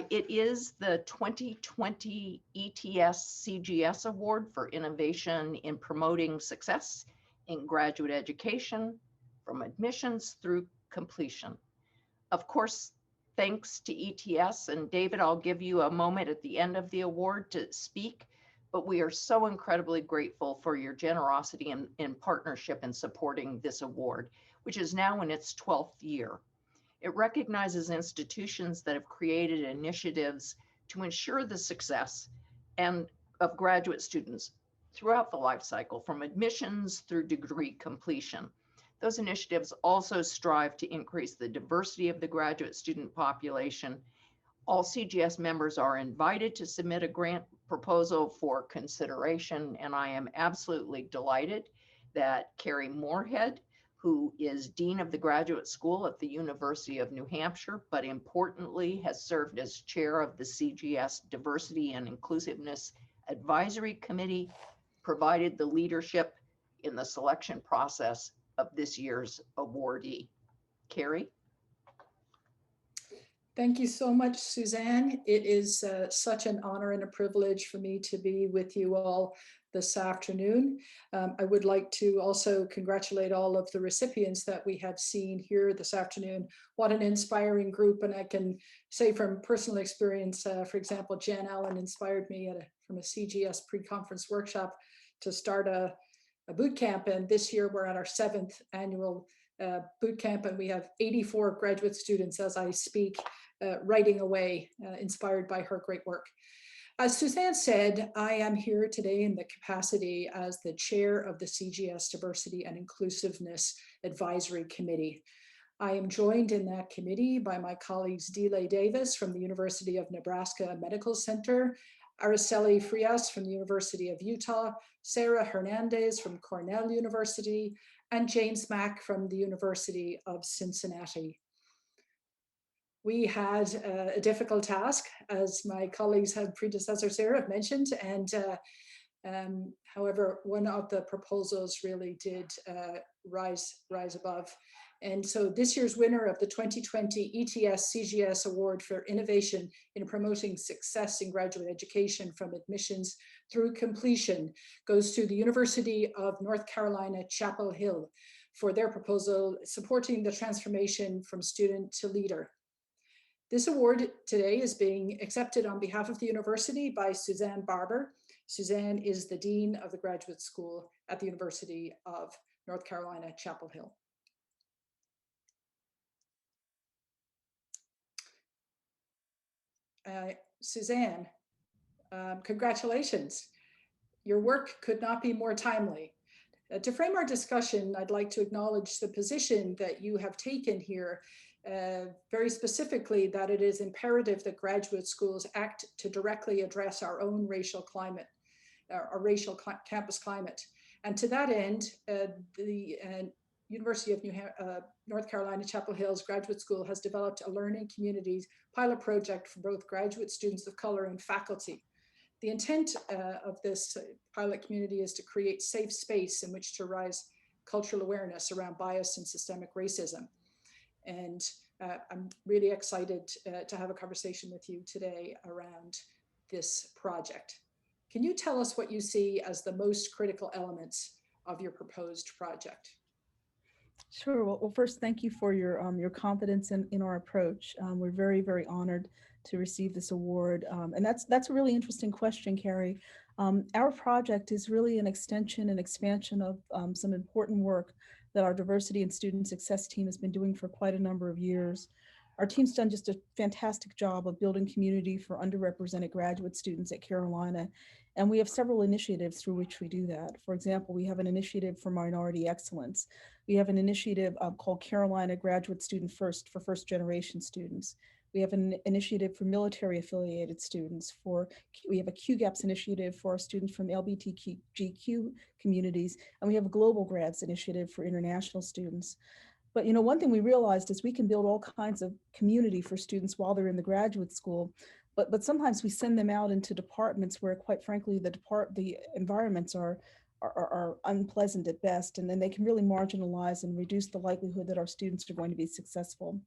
It is the 2020 ETS CGS Award for Innovation in Promoting Success in Graduate Education from Admissions through Completion. Of course, thanks to ETS, and David, I'll give you a moment at the end of the award to speak, but we are so incredibly grateful for your generosity in partnership in supporting this award, which is now in its 12th year. It recognizes institutions that have created initiatives to ensure the success of graduate students throughout the life cycle, from admissions through degree completion. Those initiatives also strive to increase the diversity of the graduate student population. All CGS members are invited to submit a grant proposal for consideration, and I am absolutely delighted that Carrie Moorhead, who is Dean of the Graduate School at the University of New Hampshire, but importantly has served as chair of the CGS Diversity and Inclusiveness Advisory Committee, provided the leadership in the selection process of this year's awardee. Carrie? Thank you so much, Suzanne. It is such an honor and a privilege for me to be with you all this afternoon. I would like to also congratulate all of the recipients that we have seen here this afternoon. What an inspiring group. And I can say from personal experience, for example, Jan Allen inspired me from a CGS pre-conference workshop to start a boot camp. And this year we're at our 7th annual boot camp, and we have 84 graduate students as I speak, writing away, inspired by her great work. As Suzanne said, I am here today in the capacity as the chair of the CGS Diversity and Inclusiveness Advisory Committee. I am joined in that committee by my colleagues Delay Davis from the University of Nebraska Medical Center, Araceli Frias from the University of Utah, Sarah Hernandez from Cornell University, and James Mack from the University of Cincinnati. We had a difficult task, as my colleagues and predecessors here have mentioned, and however, one of the proposals really did rise above. And so this year's winner of the 2020 ETS CGS Award for Innovation in Promoting Success in Graduate Education from Admissions through Completion goes to the University of North Carolina, Chapel Hill, for their proposal supporting the transformation from student to leader. This award today is being accepted on behalf of the university by Suzanne Barber. Suzanne is the Dean of the Graduate School at the University of North Carolina, Chapel Hill. Suzanne, congratulations. Your work could not be more timely. To frame our discussion, I'd like to acknowledge the position that you have taken here, very specifically that it is imperative that graduate schools act to directly address our own racial climate, our racial campus climate. And to that end, the University of North Carolina, Chapel Hill's Graduate School has developed a learning communities pilot project for both graduate students of color and faculty. The intent of this pilot community is to create safe space in which to raise cultural awareness around bias and systemic racism. And I'm really excited to have a conversation with you today around this project. Can you tell us what you see as the most critical elements of your proposed project? Sure. Well, first, thank you for your confidence in our approach. We're very, very honored to receive this award. And that's a really interesting question, Carrie. Our project is really an extension and expansion of some important work that our diversity and student success team has been doing for quite a number of years. Our team's done just a fantastic job of building community for underrepresented graduate students at Carolina. And we have several initiatives through which we do that. For example, we have an initiative for minority excellence. We have an initiative called Carolina Graduate Student First for first generation students. We have an initiative for military affiliated students. We have a QGAPS initiative for our students from LGBTQ communities, and we have a Global Grads initiative for international students. But one thing we realized is we can build all kinds of community for students while they're in the graduate school, but sometimes we send them out into departments where, quite frankly, the environments are unpleasant at best, and then they can really marginalize and reduce the likelihood that our students are going to be successful.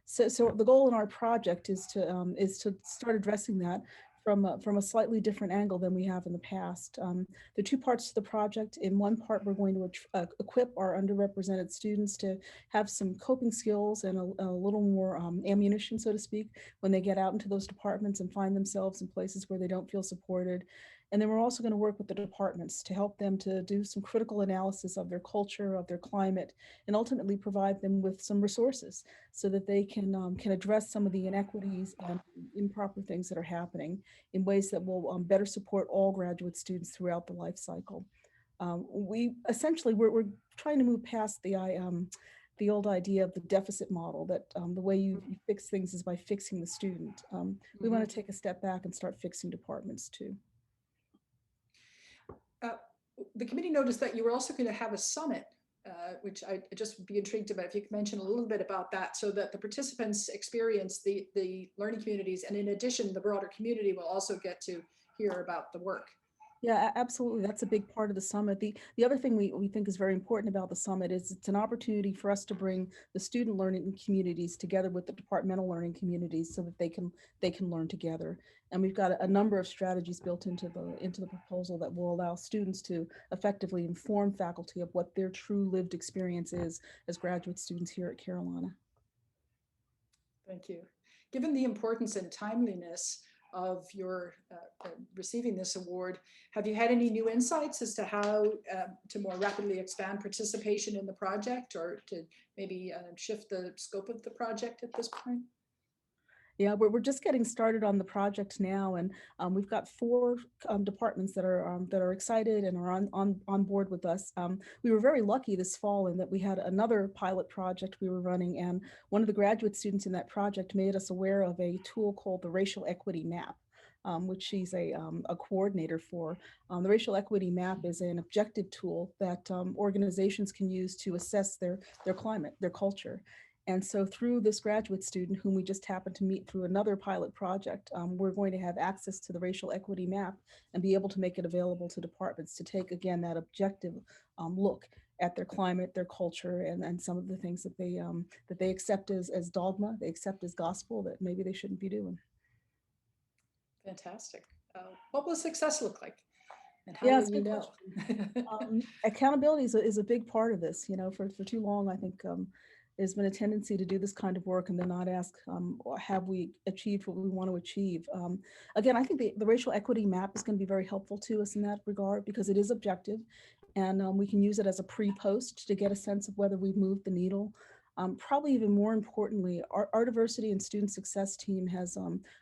So the goal in our project is to start addressing that from a slightly different angle than we have in the past. There are two parts to the project. In one part, we're going to equip our underrepresented students to have some coping skills and a little more ammunition, so to speak, when they get out into those departments and find themselves in places where they don't feel supported. And then we're also going to work with the departments to help them to do some critical analysis of their culture, of their climate, and ultimately provide them with some resources so that they can address some of the inequities and improper things that are happening in ways that will better support all graduate students throughout the life cycle. We're trying to move past the old idea of the deficit model, that the way you fix things is by fixing the student. We want to take a step back and start fixing departments too. The committee noticed that you were also going to have a summit, which I just would be intrigued about if you could mention a little bit about that, so that the participants experience the learning communities, and in addition, the broader community will also get to hear about the work. Yeah, absolutely. That's a big part of the summit. The other thing we think is very important about the summit is it's an opportunity for us to bring the student learning communities together with the departmental learning communities so that they can learn together. And we've got a number of strategies built into the proposal that will allow students to effectively inform faculty of what their true lived experience is as graduate students here at Carolina. Thank you. Given the importance and timeliness of your receiving this award, have you had any new insights as to how to more rapidly expand participation in the project, or to maybe shift the scope of the project at this point? Yeah, we're just getting started on the project now, and we've got 4 departments that are excited and are on board with us. We were very lucky this fall in that we had another pilot project we were running, and one of the graduate students in that project made us aware of a tool called the Racial Equity Map, which she's a coordinator for. The Racial Equity Map is an objective tool that organizations can use to assess their climate, their culture. And so through this graduate student, whom we just happened to meet through another pilot project, we're going to have access to the Racial Equity Map and be able to make it available to departments to take, again, that objective look at their climate, their culture, and some of the things that they accept as dogma, they accept as gospel that maybe they shouldn't be doing. Fantastic. What will success look like? And how Yeah, will you know? Accountability is a big part of this. You know, for too long, I think there's been a tendency to do this kind of work and then not ask, have we achieved what we want to achieve? Again, I think the racial equity map is going to be very helpful to us in that regard because it is objective, and we can use it as a pre-post to get a sense of whether we've moved the needle. Probably even more importantly, our diversity and student success team has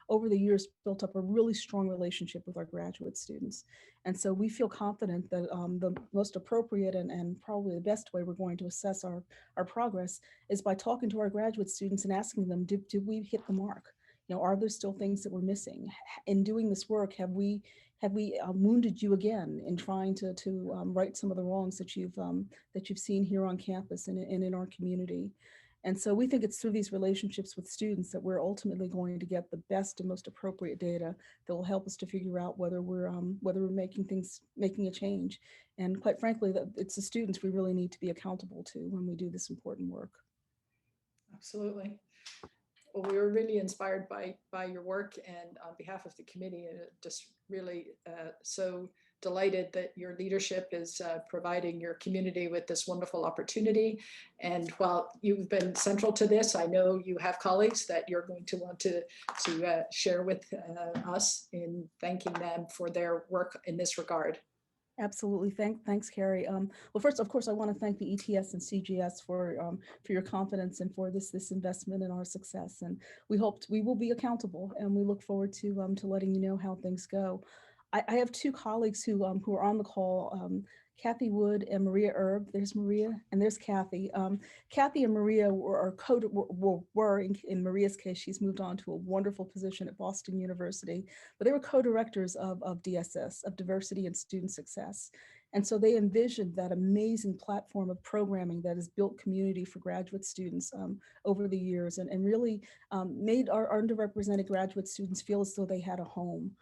over the years built up a really strong relationship with our graduate students. And so we feel confident that the most appropriate and probably the best way we're going to assess our progress is by talking to our graduate students and asking them, did we hit the mark? You know, are there still things that we're missing? In doing this work, have we wounded you again in trying to right some of the wrongs that you've seen here on campus and in our community? And so we think it's through these relationships with students that we're ultimately going to get the best and most appropriate data that will help us to figure out whether we're making a change. And quite frankly, that it's the students we really need to be accountable to when we do this important work. Absolutely. Well, we were really inspired by your work, and on behalf of the committee, just really so delighted that your leadership is providing your community with this wonderful opportunity. And while you've been central to this, I know you have colleagues that you're going to want to share with us in thanking them for their work in this regard. Absolutely. Thanks, Carrie. Well, first, of course, I want to thank the ETS and CGS for your confidence and for this investment in our success. And we will be accountable, and we look forward to letting you know how things go. I have 2 colleagues who are on the call, Kathy Wood and Maria Erb. There's Maria and there's Kathy. Kathy and Maria were in Maria's case, she's moved on to a wonderful position at Boston University, but they were co-directors of DSS, of Diversity and Student Success. And so they envisioned that amazing platform of programming that has built community for graduate students over the years, and really made our underrepresented graduate students feel as though they had a home.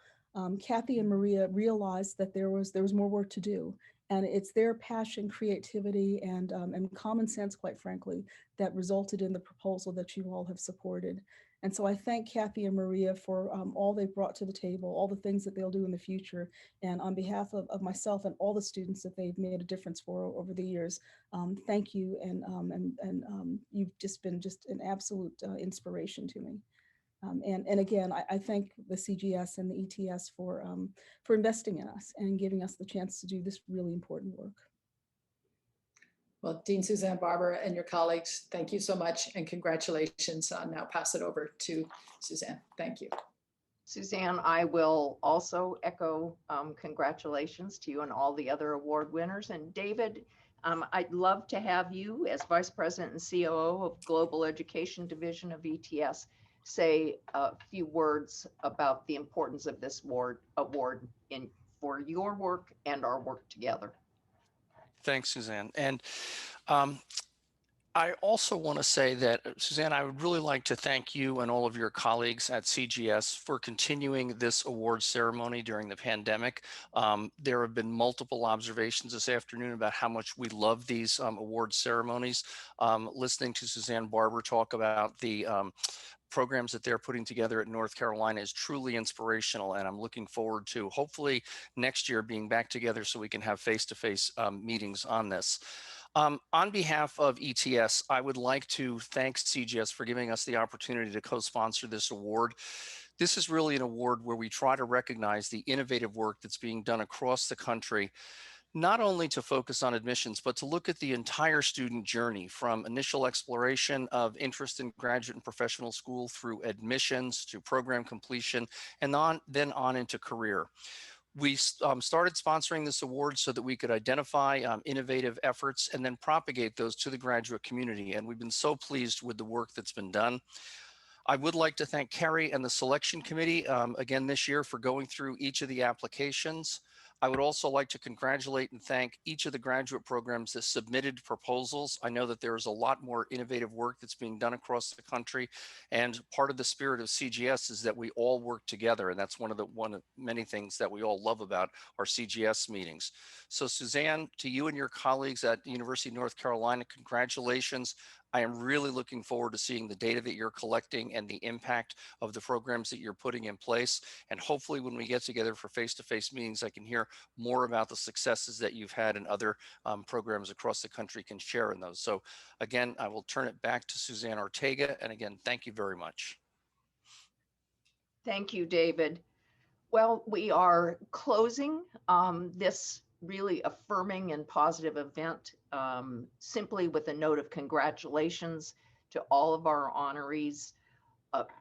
Kathy and Maria realized that there was more work to do. And it's their passion, creativity, and common sense, quite frankly, that resulted in the proposal that you all have supported. And so I thank Kathy and Maria for all they've brought to the table, all the things that they'll do in the future. And on behalf of myself and all the students that they've made a difference for over the years, thank you. And you've just been an absolute inspiration to me. And again, I thank the CGS and the ETS for investing in us and giving us the chance to do this really important work. Well, Dean Suzanne Barber and your colleagues, thank you so much and congratulations. I'll now pass it over to Suzanne. Thank you. Suzanne, I will also echo congratulations to you and all the other award winners. And David, I'd love to have you as Vice President and COO of Global Education Division of ETS say a few words about the importance of this award for your work and our work together. Thanks, Suzanne. And I also want to say that, Suzanne, I would really like to thank you and all of your colleagues at CGS for continuing this award ceremony during the pandemic. There have been multiple observations this afternoon about how much we love these award ceremonies. Listening to Suzanne Barber talk about the programs that they're putting together at North Carolina is truly inspirational, and I'm looking forward to hopefully next year being back together so we can have face-to-face meetings on this. On behalf of ETS, I would like to thank CGS for giving us the opportunity to co-sponsor this award. This is really an award where we try to recognize the innovative work that's being done across the country, not only to focus on admissions, but to look at the entire student journey from initial exploration of interest in graduate and professional school through admissions to program completion and then on into career. We started sponsoring this award so that we could identify innovative efforts and then propagate those to the graduate community. And we've been so pleased with the work that's been done. I would like to thank Kerry and the selection committee again this year for going through each of the applications. I would also like to congratulate and thank each of the graduate programs that submitted proposals. I know that there is a lot more innovative work that's being done across the country, and part of the spirit of CGS is that we all work together, and that's one of many things that we all love about our CGS meetings. So Suzanne, to you and your colleagues at the University of North Carolina, congratulations. I am really looking forward to seeing the data that you're collecting and the impact of the programs that you're putting in place. And hopefully when we get together for face-to-face meetings, I can hear more about the successes that you've had and other programs across the country can share in those. So again, I will turn it back to Suzanne Ortega. And again, thank you very much. Thank you, David. Well, we are closing this really affirming and positive event simply with a note of congratulations to all of our honorees,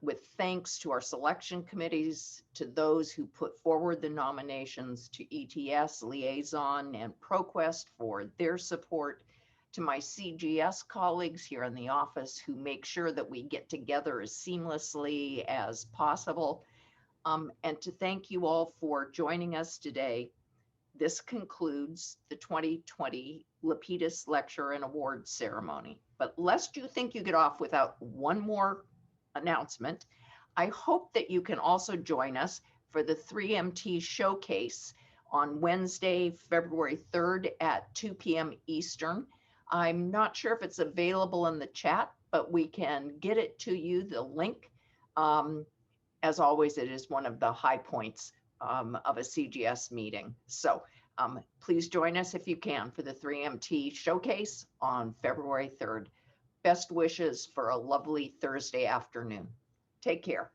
with thanks to our selection committees, to those who put forward the nominations, to ETS, Liaison, and ProQuest for their support, to my CGS colleagues here in the office who make sure that we get together as seamlessly as possible, and to thank you all for joining us today. This concludes the 2020 LaPidus Lecture and Award Ceremony. But lest you think you get off without one more announcement, I hope that you can also join us for the 3MT Showcase on Wednesday, February 3rd at 2 p.m. Eastern. I'm not sure if it's available in the chat, but we can get it to you, the link. As always, it is one of the high points of a CGS meeting. So please join us if you can for the 3MT Showcase on February 3rd. Best wishes for a lovely Thursday afternoon. Take care.